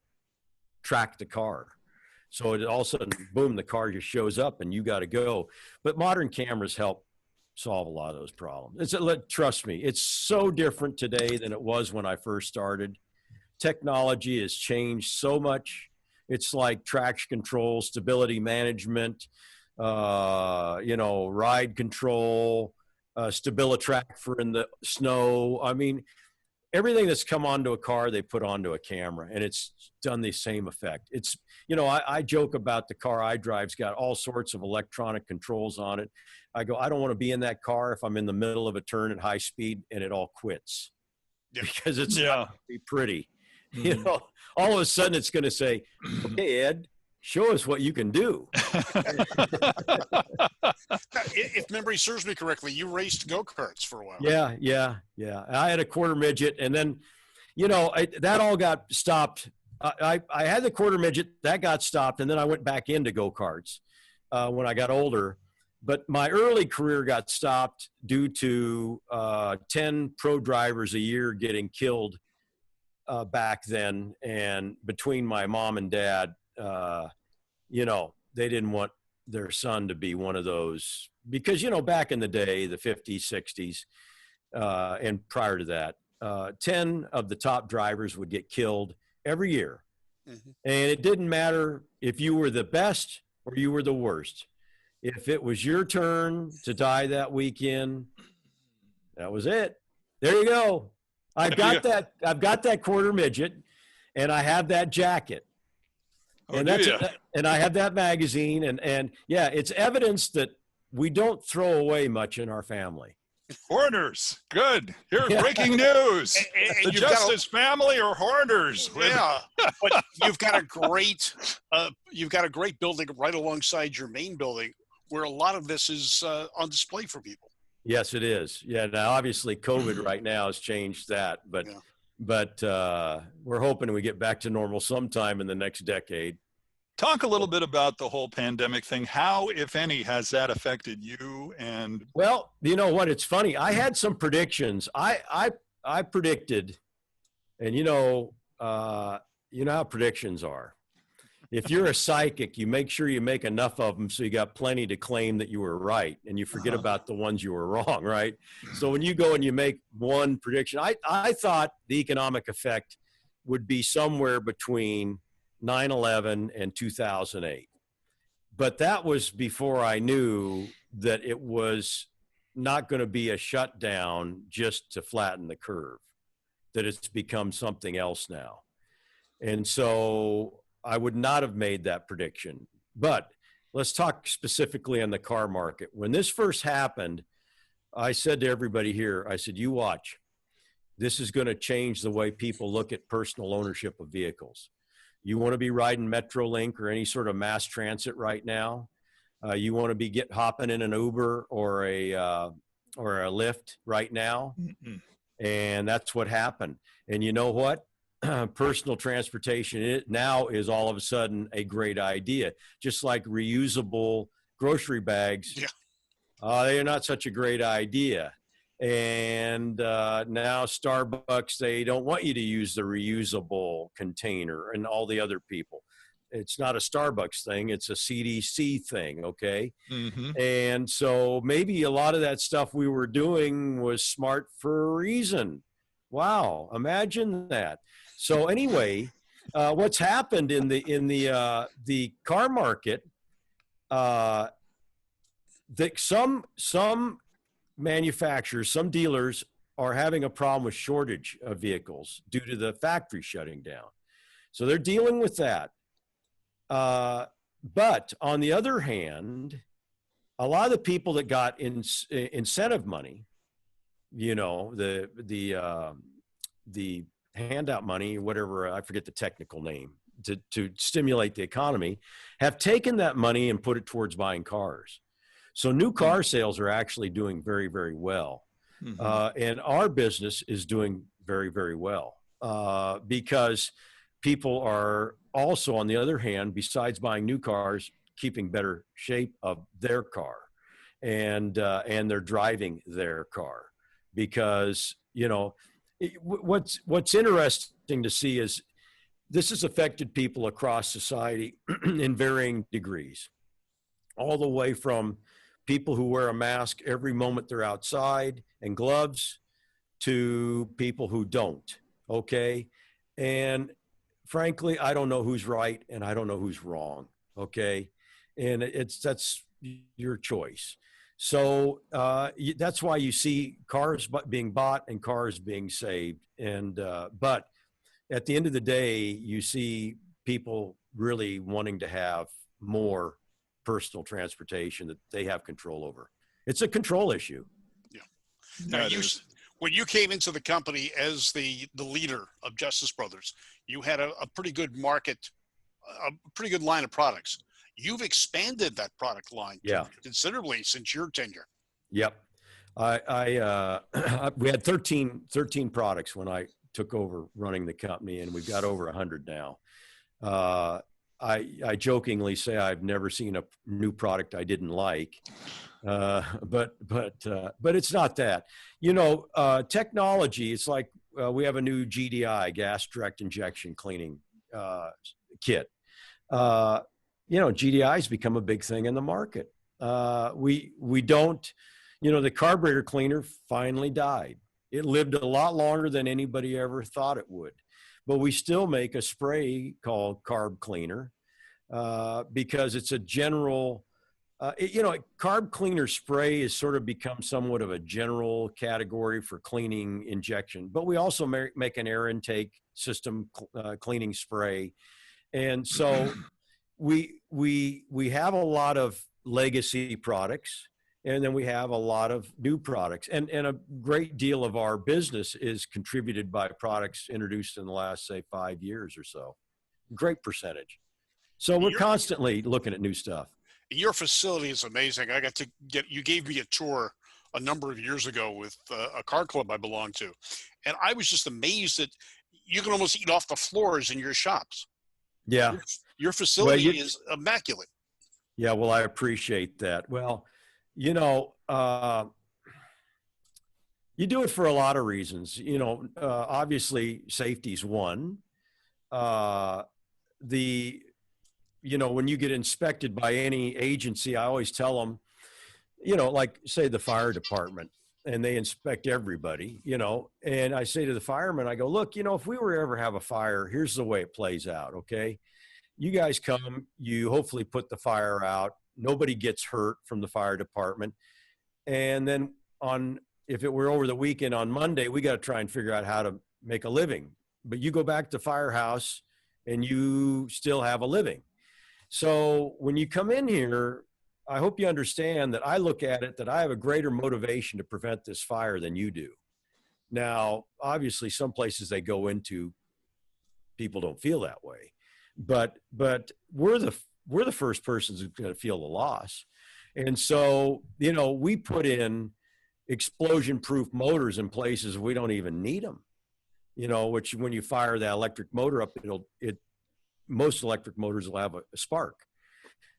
track the car. So all of a sudden, boom, the car just shows up and you got to go. But modern cameras help solve a lot of those problems. Trust me, it's so different today than it was when I first started. Technology has changed so much. It's like traction control, stability management, ride control, StabiliTrack for in the snow. Everything that's come onto a car, they put onto a camera, and it's done the same effect. It's, I joke about the car I drive's got all sorts of electronic controls on it. I go, I don't want to be in that car if I'm in the middle of a turn at high speed and it all quits, because it's not going to be pretty. All of a sudden it's going to say, okay, Ed, show us what you can do. If memory serves me correctly, you raced go-karts for a while. Yeah. I had a quarter midget, and then, that all got stopped. I had the quarter midget, that got stopped, and then I went back into go-karts when I got older. But my early career got stopped due to 10 pro drivers a year getting killed back then. And between my mom and dad, they didn't want their son to be one of those, because, back in the day, the 50s, 60s, and prior to that, 10 of the top drivers would get killed every year. Mm-hmm. And it didn't matter if you were the best or you were the worst. If it was your turn to die that weekend, that was it. There you go. I've got that quarter midget, and I have that jacket. And and I have that magazine, and yeah, it's evidence that we don't throw away much in our family. Horners, good. Here's breaking news. And the Justice family are Horners. Yeah, but you've got a great building right alongside your main building, where a lot of this is on display for people. Yes, it is. Yeah. Now, obviously, COVID right now has changed that, but we're hoping we get back to normal sometime in the next decade. Talk a little bit about the whole pandemic thing. How, if any, has that affected you? And well, you know what? It's funny. I had some predictions. I predicted, and you know how predictions are. If you're a psychic, you make sure you make enough of them so you got plenty to claim that you were right, and you forget about the ones you were wrong, right? So when you go and you make one prediction, I thought the economic effect would be somewhere between 9/11 and 2008. But that was before I knew that it was not going to be a shutdown just to flatten the curve, that it's become something else now. And so I would not have made that prediction. But let's talk specifically on the car market. When this first happened, I said to everybody here, I said, you watch. This is going to change the way people look at personal ownership of vehicles. You want to be riding Metrolink or any sort of mass transit right now. You want to be hopping in an Uber or a Lyft right now. Mm-mm. And that's what happened. And you know what? Personal transportation now is all of a sudden a great idea. Just like reusable grocery bags, they're not such a great idea. And now Starbucks, they don't want you to use the reusable container, and all the other people. It's not a Starbucks thing. It's a CDC thing, okay? Mm-hmm. And so maybe a lot of that stuff we were doing was smart for a reason. Wow, imagine that. So anyway, what's happened in the car market, that some manufacturers, some dealers are having a problem with shortage of vehicles due to the factory shutting down. So they're dealing with that. But on the other hand, a lot of the people that got incentive money, you know, the handout money, whatever, I forget the technical name, to stimulate the economy, have taken that money and put it towards buying cars. So new car sales are actually doing very, very well. Mm-hmm. And our business is doing very, very well because people are also, on the other hand, besides buying new cars, keeping better shape of their car, and they're driving their car because, you know, what's interesting to see is this has affected people across society in varying degrees, all the way from people who wear a mask every moment they're outside and gloves to people who don't. Okay. And frankly, I don't know who's right and I don't know who's wrong. Okay. And that's your choice. So that's why you see cars being bought and cars being saved. And, but at the end of the day, you see people really wanting to have more personal transportation that they have control over. It's a control issue. Yeah. Now, when you came into the company as the leader of Justice Brothers, you had a pretty good market, a pretty good line of products. You've expanded that product line considerably since your tenure. Yep. We had 13 products when I took over running the company, and we've got over 100 now. I jokingly say I've never seen a new product I didn't like, but it's not that. You know, technology. It's like we have a new GDI, gas direct injection cleaning kit. You know, GDI's become a big thing in the market. We don't, you know, the carburetor cleaner finally died. It lived a lot longer than anybody ever thought it would. But we still make a spray called carb cleaner because it's a general, you know, carb cleaner spray has sort of become somewhat of a general category for cleaning injection. But we also make an air intake system cleaning spray. And so we have a lot of legacy products, and then we have a lot of new products, and a great deal of our business is contributed by products introduced in the last, say, 5 years or so. Great percentage. So we're constantly looking at new stuff. Your facility is amazing. I got to you gave me a tour a number of years ago with a car club I belong to, and I was just amazed that you can almost eat off the floors in your shops. Yeah. Your facility is immaculate. Yeah, well, I appreciate that. Well, you know, you do it for a lot of reasons. You know, obviously, safety's one. You know, when you get inspected by any agency, I always tell them, you know, like say the fire department, and they inspect everybody, you know, and I say to the firemen, I go, look, you know, if we were to ever have a fire, here's the way it plays out. Okay. You guys come, you hopefully put the fire out. Nobody gets hurt from the fire department. And then if it were over the weekend on Monday, we got to try and figure out how to make a living. But you go back to firehouse and you still have a living. So when you come in here, I hope you understand that I look at it that I have a greater motivation to prevent this fire than you do. Now, obviously, some places they go into, people don't feel that way, but we're the first persons who's going to feel the loss. And so, you know, we put in explosion-proof motors in places we don't even need them. You know, which when you fire that electric motor up, most electric motors will have a spark,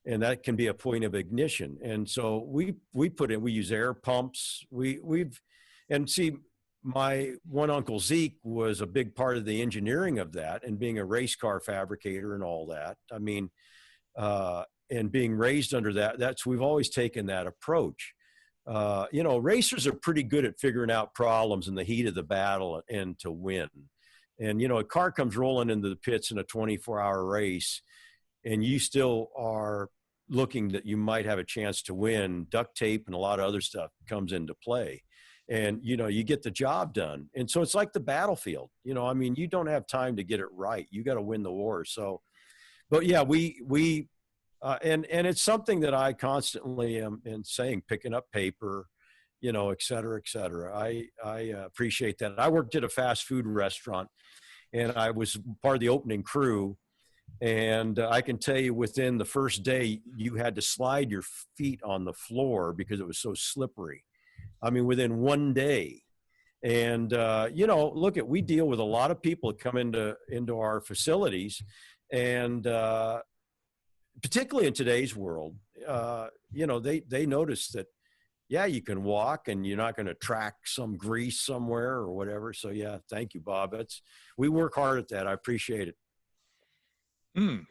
and that can be a point of ignition. And so we use air pumps. And see, my one uncle Zeke was a big part of the engineering of that, and being a race car fabricator and all that. I mean, and being raised under that, we've always taken that approach. You know, racers are pretty good at figuring out problems in the heat of the battle and to win. And, you know, a car comes rolling into the pits in a 24-hour race, and you still are looking that you might have a chance to win. Duct tape and a lot of other stuff comes into play. And, you know, you get the job done. And so it's like the battlefield. You know, I mean, you don't have time to get it right. You got to win the war. So, but yeah, and it's something that I constantly am saying, picking up paper, you know, et cetera, et cetera. I appreciate that. I worked at a fast food restaurant, and I was part of the opening crew. And I can tell you, within the first day, you had to slide your feet on the floor because it was so slippery. I mean, within one day. And, you know, we deal with a lot of people that come into our facilities, and particularly in today's world, you know, they notice that, yeah, you can walk and you're not going to track some grease somewhere or whatever. So, yeah, thank you, Bob. We work hard at that. I appreciate it. And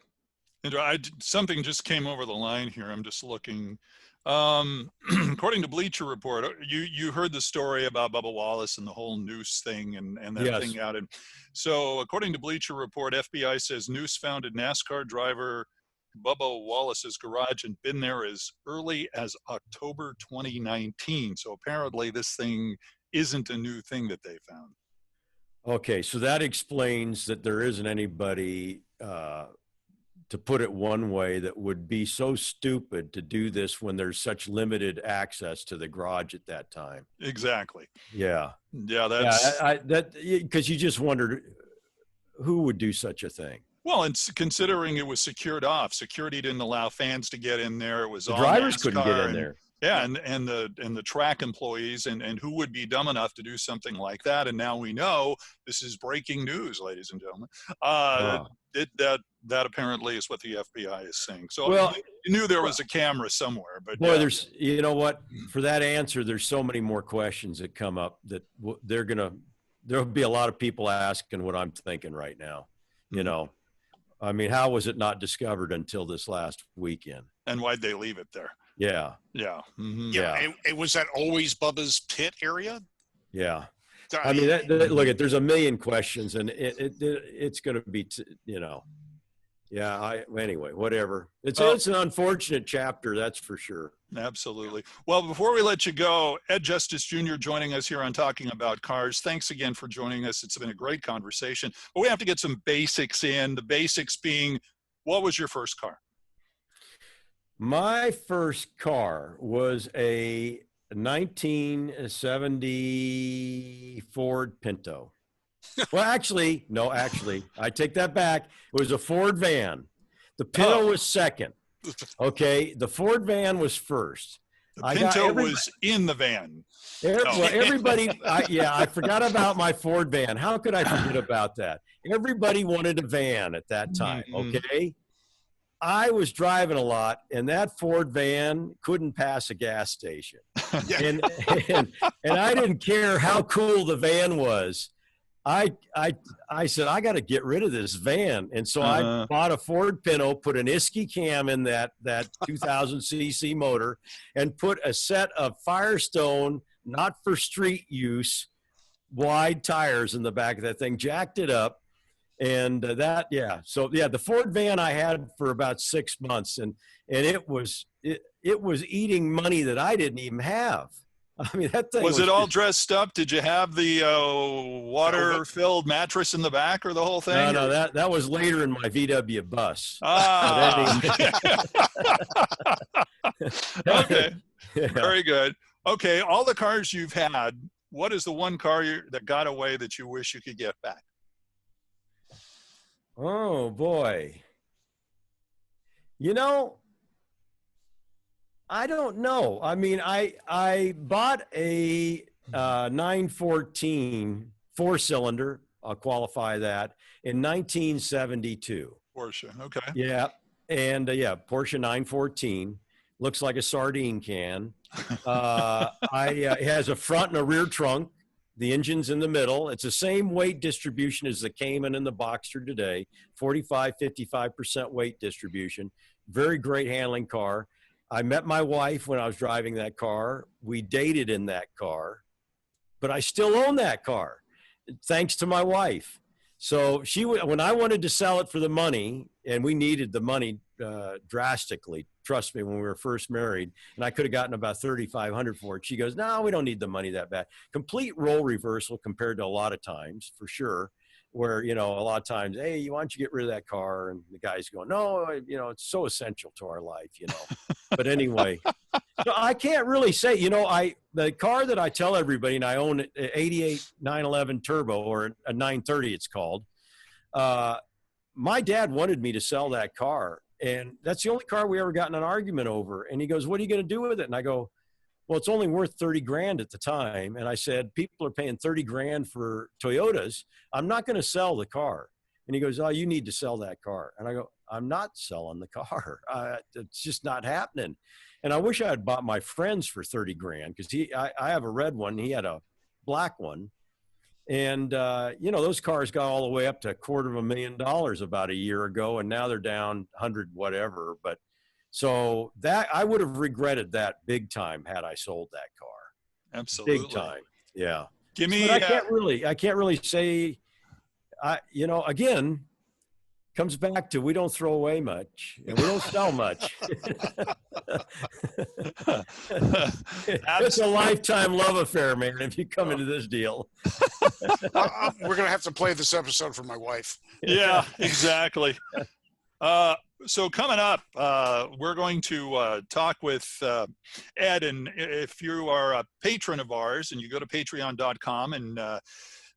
something just came over the line here. I'm just looking. According to Bleacher Report, you heard the story about Bubba Wallace and the whole noose thing and that Yes. thing out. And so according to Bleacher Report, FBI says noose found in NASCAR driver Bubba Wallace's garage and been there as early as October 2019. So apparently this thing isn't a new thing that they found. Okay, so that explains that there isn't anybody, to put it one way, that would be so stupid to do this when there's such limited access to the garage at that time. Exactly. Yeah. Yeah, that's because you just wondered who would do such a thing. Well, and considering it was secured off, security didn't allow fans to get in there. It was The all drivers NASCAR couldn't get in there. Yeah, and the track employees and who would be dumb enough to do something like that? And now we know this is breaking news, ladies and gentlemen. That apparently is what the FBI is saying. So well, you knew there was a camera somewhere, but boy, there's, you know what? For that answer, there's so many more questions that come up that there'll be a lot of people asking what I'm thinking right now. You know, I mean, how was it not discovered until this last weekend? And why'd they leave it there? Yeah. Yeah. Mm-hmm. Yeah. And was that always Bubba's pit area? Yeah. I mean, look, there's a million questions, and it's going to be, you know, yeah. Anyway, whatever. It's an unfortunate chapter, that's for sure. Absolutely. Well, before we let you go, Ed Justice Jr. joining us here on Talking About Cars. Thanks again for joining us. It's been a great conversation. But we have to get some basics in. The basics being, what was your first car? My first car was a 1970 Ford Pinto. Well, actually, I take that back. It was a Ford van. The Pinto was second. Okay, the Ford van was first. The Pinto was in the van. Everybody, I forgot about my Ford van. How could I forget about that? Everybody wanted a van at that time, okay? I was driving a lot, and that Ford van couldn't pass a gas station. and, and I didn't care how cool the van was. I said, I got to get rid of this van. And so I bought a Ford Pinto, put an Isky cam in that 2000 cc motor, and put a set of Firestone, not for street use, wide tires in the back of that thing, jacked it up. And the Ford van I had for about 6 months, and it was eating money that I didn't even have. I mean, that thing was it all dressed up? Did you have the water-filled mattress in the back, or the whole thing? No, that was later in my VW bus. Okay, Yeah. Very good. Okay, all the cars you've had, what is the one car that got away that you wish you could get back? Oh boy. You know, I don't know. I mean, I bought a 914 4-cylinder, I'll qualify that, in 1972. Porsche, okay. Yeah. And Porsche 914. Looks like a sardine can. It has a front and a rear trunk. The engine's in the middle. It's the same weight distribution as the Cayman and the Boxster today, 45, 55% weight distribution. Very great handling car. I met my wife when I was driving that car. We dated in that car, but I still own that car, thanks to my wife. So when I wanted to sell it for the money, and we needed the money drastically, trust me, when we were first married, and I could have gotten about $3,500 for it. She goes, no, we don't need the money that bad. Complete role reversal compared to a lot of times, for sure, where, a lot of times, hey, why don't you get rid of that car? And the guy's going, no, it's so essential to our life, But anyway, so I can't really say, the car that I tell everybody, and I own an 88 911 Turbo, or a 930 it's called. My dad wanted me to sell that car. And that's the only car we ever got in an argument over. And he goes, what are you going to do with it? And I go, well, it's only worth 30 grand at the time. And I said, people are paying 30 grand for Toyotas. I'm not going to sell the car. And he goes, oh, you need to sell that car. And I go, I'm not selling the car. It's just not happening. And I wish I had bought my friends for 30 grand, because I have a red one. He had a black one. And, those cars got all the way up to $250,000 about a year ago, and now they're down 100 whatever. But so that I would have regretted that big time had I sold that car. Absolutely. Big time. Yeah. Give me, but I can't really say, again, comes back to, we don't throw away much and we don't sell much. It's a lifetime love affair, man, if you come into this deal. We're going to have to play this episode for my wife. Yeah, exactly. So coming up, we're going to talk with Ed. And if you are a patron of ours and you go to patreon.com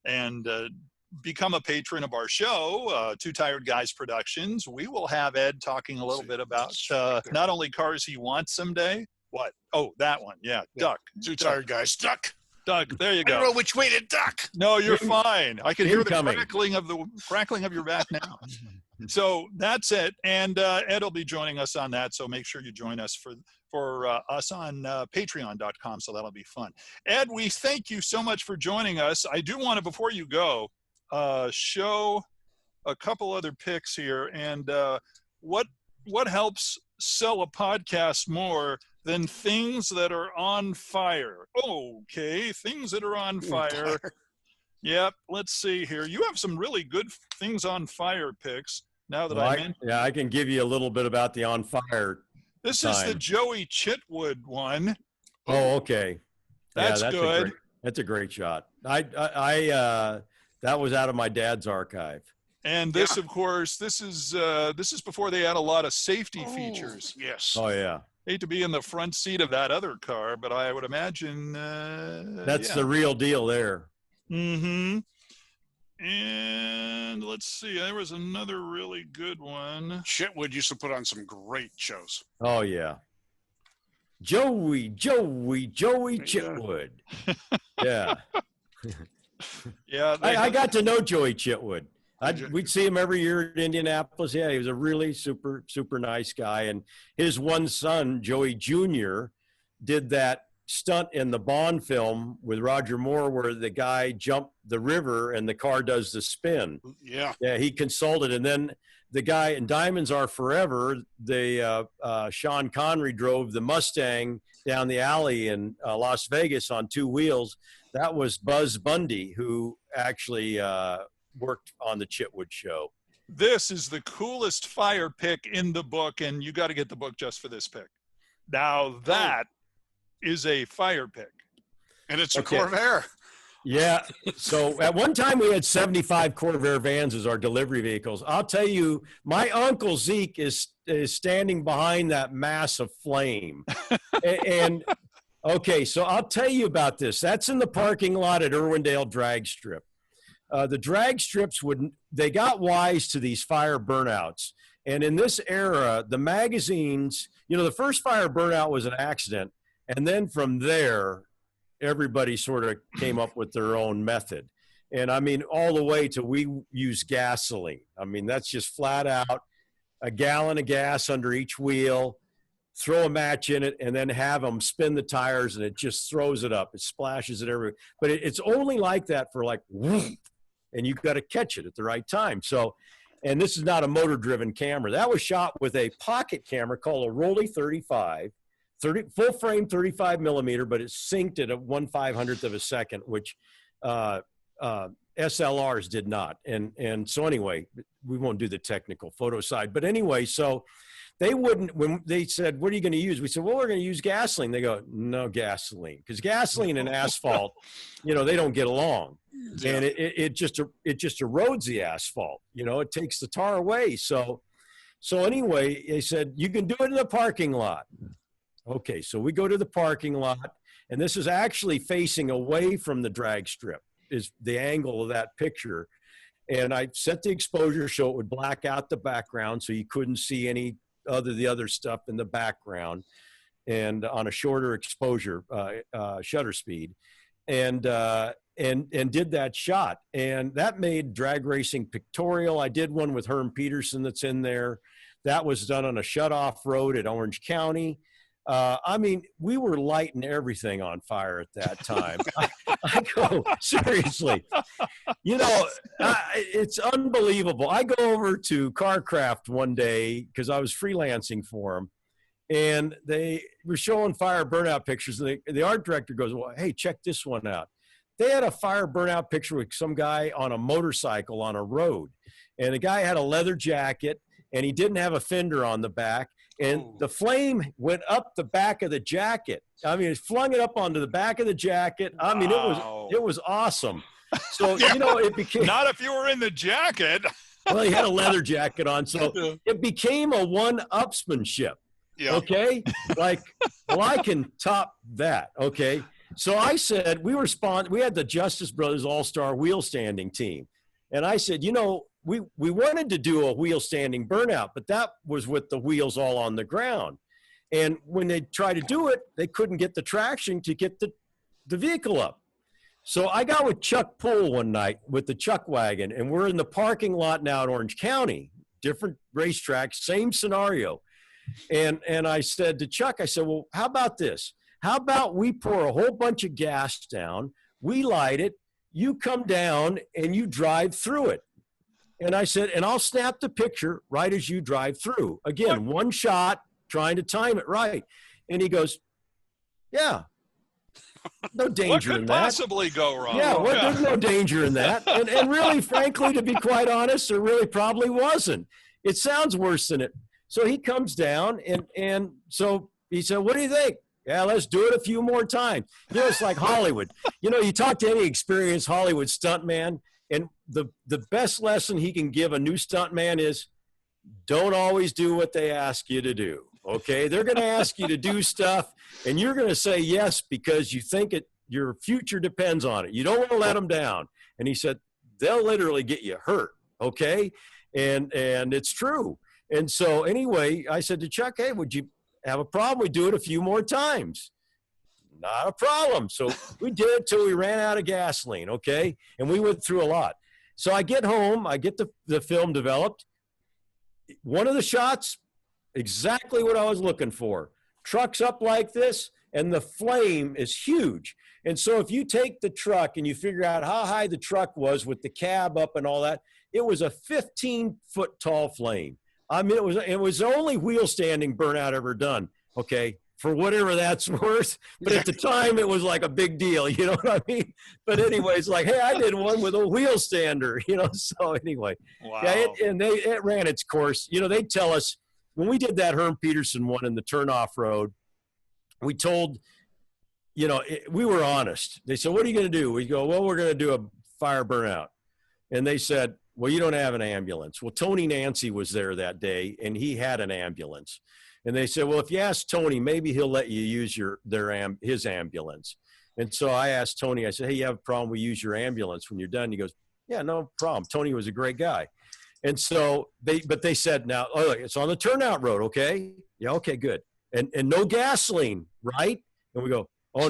and become a patron of our show, Two Tired Guys Productions, we will have Ed talking a little bit about not only cars he wants someday. What? Oh, that one. Yeah. Duck. Two Tired Guys. Duck. Duck. There you go. I don't know which way to duck. No, you're fine. I can hear the Incoming. crackling of your back now. So that's it. And Ed will be joining us on that. So make sure you join us for us on patreon.com. So that'll be fun. Ed, we thank you so much for joining us. I do want to, before you go, show a couple other picks here. And what helps sell a podcast more than things that are on fire? Okay, things that are on fire. Yep, let's see here. You have some really good things on fire picks. Now that I'm in. Yeah, I can give you a little bit about the on fire. This is the Joey Chitwood one. Oh, okay. That's good. That's a great shot. That was out of my dad's archive. And this, of course, this is before they had a lot of safety features. Yes. Oh yeah. Hate to be in the front seat of that other car, but I would imagine that's the real deal there. Mm-hmm. And let's see, there was another really good one. Chitwood used to put on some great shows. Oh yeah. Joey Chitwood. Yeah. Yeah. I got to know Joey Chitwood. We'd see him every year at Indianapolis. Yeah, he was a really super, super nice guy. And his one son, Joey Jr., did that stunt in the Bond film with Roger Moore where the guy jumped the river and the car does the spin. Yeah. Yeah, he consulted. And then the guy in Diamonds Are Forever, Sean Connery drove the Mustang down the alley in Las Vegas on two wheels. That was Buzz Bundy, who actually worked on the Chitwood Show. This is the coolest fire pick in the book, and you got to get the book just for this pick. Now that is a fire pick. And it's a Corvair. Yeah. So at one time we had 75 Corvair vans as our delivery vehicles. I'll tell you, my uncle Zeke is standing behind that mass of flame. and okay, so I'll tell you about this. That's in the parking lot at Irwindale Drag Strip. The drag strips they got wise to these fire burnouts. And in this era, the magazines, the first fire burnout was an accident. And then from there, everybody sort of came up with their own method. And I mean, all the way to we use gasoline. I mean, that's just flat out a gallon of gas under each wheel, throw a match in it, and then have them spin the tires, and it just throws it up. It splashes it everywhere. But it's only like that for like, whoosh, and you've got to catch it at the right time. So, and this is not a motor-driven camera. That was shot with a pocket camera called a Rolly 35, full frame 35 millimeter, but it's synced at a 1/500th of a second, which SLRs did not. And so anyway, we won't do the technical photo side. But anyway, so they wouldn't, when they said, what are you going to use? We said, well, we're going to use gasoline. They go, no gasoline. Because gasoline and asphalt, they don't get along. Yeah. And it just erodes the asphalt. It takes the tar away. So anyway, they said, you can do it in the parking lot. Okay, so we go to the parking lot, and this is actually facing away from the drag strip, is the angle of that picture. And I set the exposure so it would black out the background so you couldn't see any the other stuff in the background, and on a shorter exposure shutter speed, and did that shot. And that made drag racing pictorial. I did one with Herm Peterson that's in there. That was done on a shut-off road at Orange County. I mean, we were lighting everything on fire at that time. I go, seriously, it's unbelievable. I go over to CarCraft one day because I was freelancing for them, and they were showing fire burnout pictures. And the art director goes, well, hey, check this one out. They had a fire burnout picture with some guy on a motorcycle on a road, and the guy had a leather jacket, and he didn't have a fender on the back. And the flame went up the back of the jacket. I mean, it flung it up onto the back of the jacket. I mean, it was awesome. So, it became... Not if you were in the jacket. Well, he had a leather jacket on. So it became a one-upsmanship. Yeah. Okay? Like, well, I can top that. Okay? So I said, we had the Justice Brothers All-Star wheel standing team. And I said, we wanted to do a wheel standing burnout, but that was with the wheels all on the ground. And when they tried to do it, they couldn't get the traction to get the vehicle up. So I got with Chuck Poole one night with the Chuck wagon, and we're in the parking lot now at Orange County, different racetrack, same scenario. And I said to Chuck, I said, well, how about this? How about we pour a whole bunch of gas down, we light it, you come down and you drive through it. And I said, and I'll snap the picture right as you drive through. Again, one shot, trying to time it right. And he goes, yeah, no danger in that. What could possibly go wrong? Yeah, there's no danger in that. And really, frankly, to be quite honest, there really probably wasn't. It sounds worse than it. So he comes down, and so he said, what do you think? Yeah, let's do it a few more times. It's like Hollywood. You talk to any experienced Hollywood stuntman, and the best lesson he can give a new stuntman is don't always do what they ask you to do, okay? They're going to ask you to do stuff, and you're going to say yes because you think your future depends on it. You don't want to let them down. And he said, they'll literally get you hurt, okay? And it's true. And so anyway, I said to Chuck, hey, would you have a problem? We do it a few more times. Not a problem. So we did it till we ran out of gasoline, okay? And we went through a lot. So I get home, I get the film developed. One of the shots, exactly what I was looking for. Truck's up like this, and the flame is huge. And so if you take the truck and you figure out how high the truck was with the cab up and all that, it was a 15-foot tall flame. I mean, it was the only wheel standing burnout ever done. Okay, for whatever that's worth. But at the time, it was like a big deal. You know what I mean? But anyway, it's like, hey, I did one with a wheel stander. You know. So anyway, wow. Yeah, it ran its course. You know, they tell us when we did that Herm Peterson one in the turnoff road, we told, you know, we were honest. They said, what are you going to do? We go, well, we're going to do a fire burnout. And they said, well, you don't have an ambulance. Well, Tony Nancy was there that day, and he had an ambulance. And they said, well, if you ask Tony, maybe he'll let you use his ambulance. And so I asked Tony, I said, hey, you have a problem? We use your ambulance when you're done? He goes, yeah, no problem. Tony was a great guy. And so they said, now, oh, it's on the turnout road, okay? Yeah, okay, good. And no gasoline, right? And we go, oh,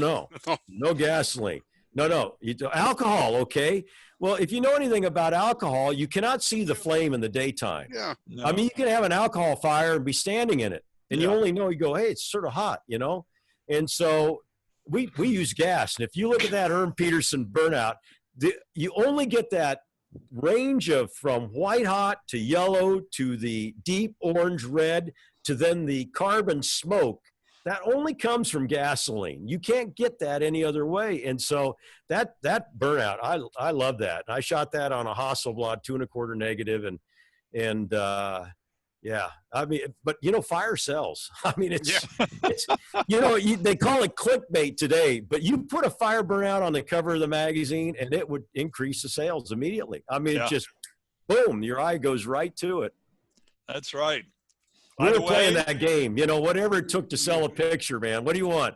no gasoline. No, alcohol, okay? Well, if you know anything about alcohol, you cannot see the flame in the daytime. Yeah. No. I mean, you can have an alcohol fire and be standing in it, and you only know, you go, hey, it's sort of hot, you know? And so we use gas. And if you look at that Herm Peterson burnout, you only get that range of from white hot to yellow to the deep orange red to then the carbon smoke. That only comes from gasoline. You can't get that any other way. And so that burnout, I love that. I shot that on a Hasselblad 2.25 negative, and yeah, I mean, but you know, fire sells. I mean, it's you know, they call it clickbait today, but you put a fire burnout on the cover of the magazine, and it would increase the sales immediately. I mean, it just boom, your eye goes right to it. That's right. We were playing that game, you know, whatever it took to sell a picture, man. What do you want?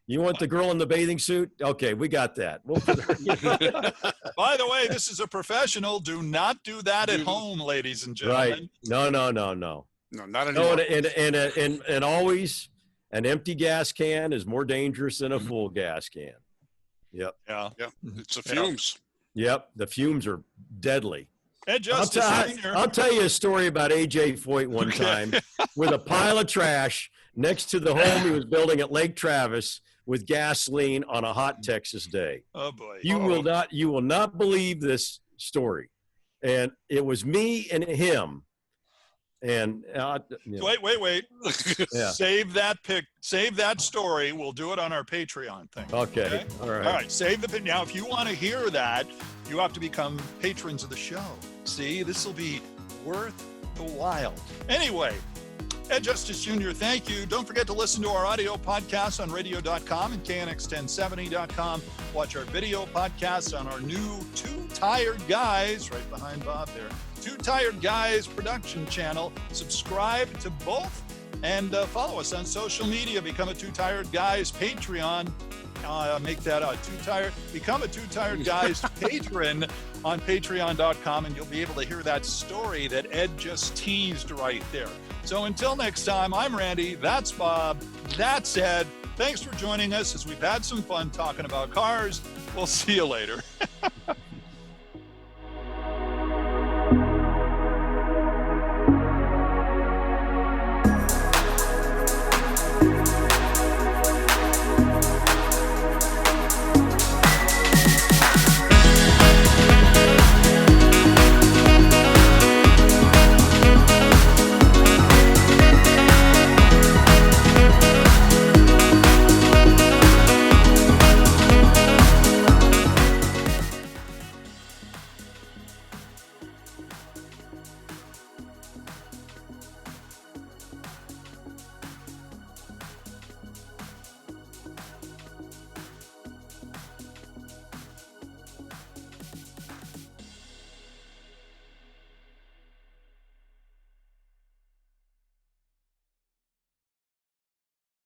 You want the girl in the bathing suit? Okay, we got that. We'll put her. By the way, this is a professional. Do not do that at home, ladies and gentlemen. Right. No. No, not anymore. No, and always an empty gas can is more dangerous than a full gas can. Yep. Yeah. It's the fumes. Yep. The fumes are deadly. And Justice I'll tell you a story about A.J. Foyt one time with a pile of trash next to the home he was building at Lake Travis with gasoline on a hot Texas day. Oh boy. You will not believe this story. And it was me and him. And you know. Wait. Yeah. Save that story. We'll do it on our Patreon thing. Okay. All right. All right. Save the now. If you want to hear that, you have to become patrons of the show. See, this will be worth the while. Anyway, Ed Justice Jr., thank you. Don't forget to listen to our audio podcasts on radio.com and knx1070.com. Watch our video podcasts on our new Two Tired Guys, right behind Bob there, Two Tired Guys production channel. Subscribe to both and follow us on social media. Become a Two Tired Guys Patreon. Make that become a Two Tired Guys patron on patreon.com, and you'll be able to hear that story that Ed just teased right there. So until next time, I'm Randy, that's Bob, that's Ed. Thanks for joining us as we've had some fun talking about cars. We'll see you later.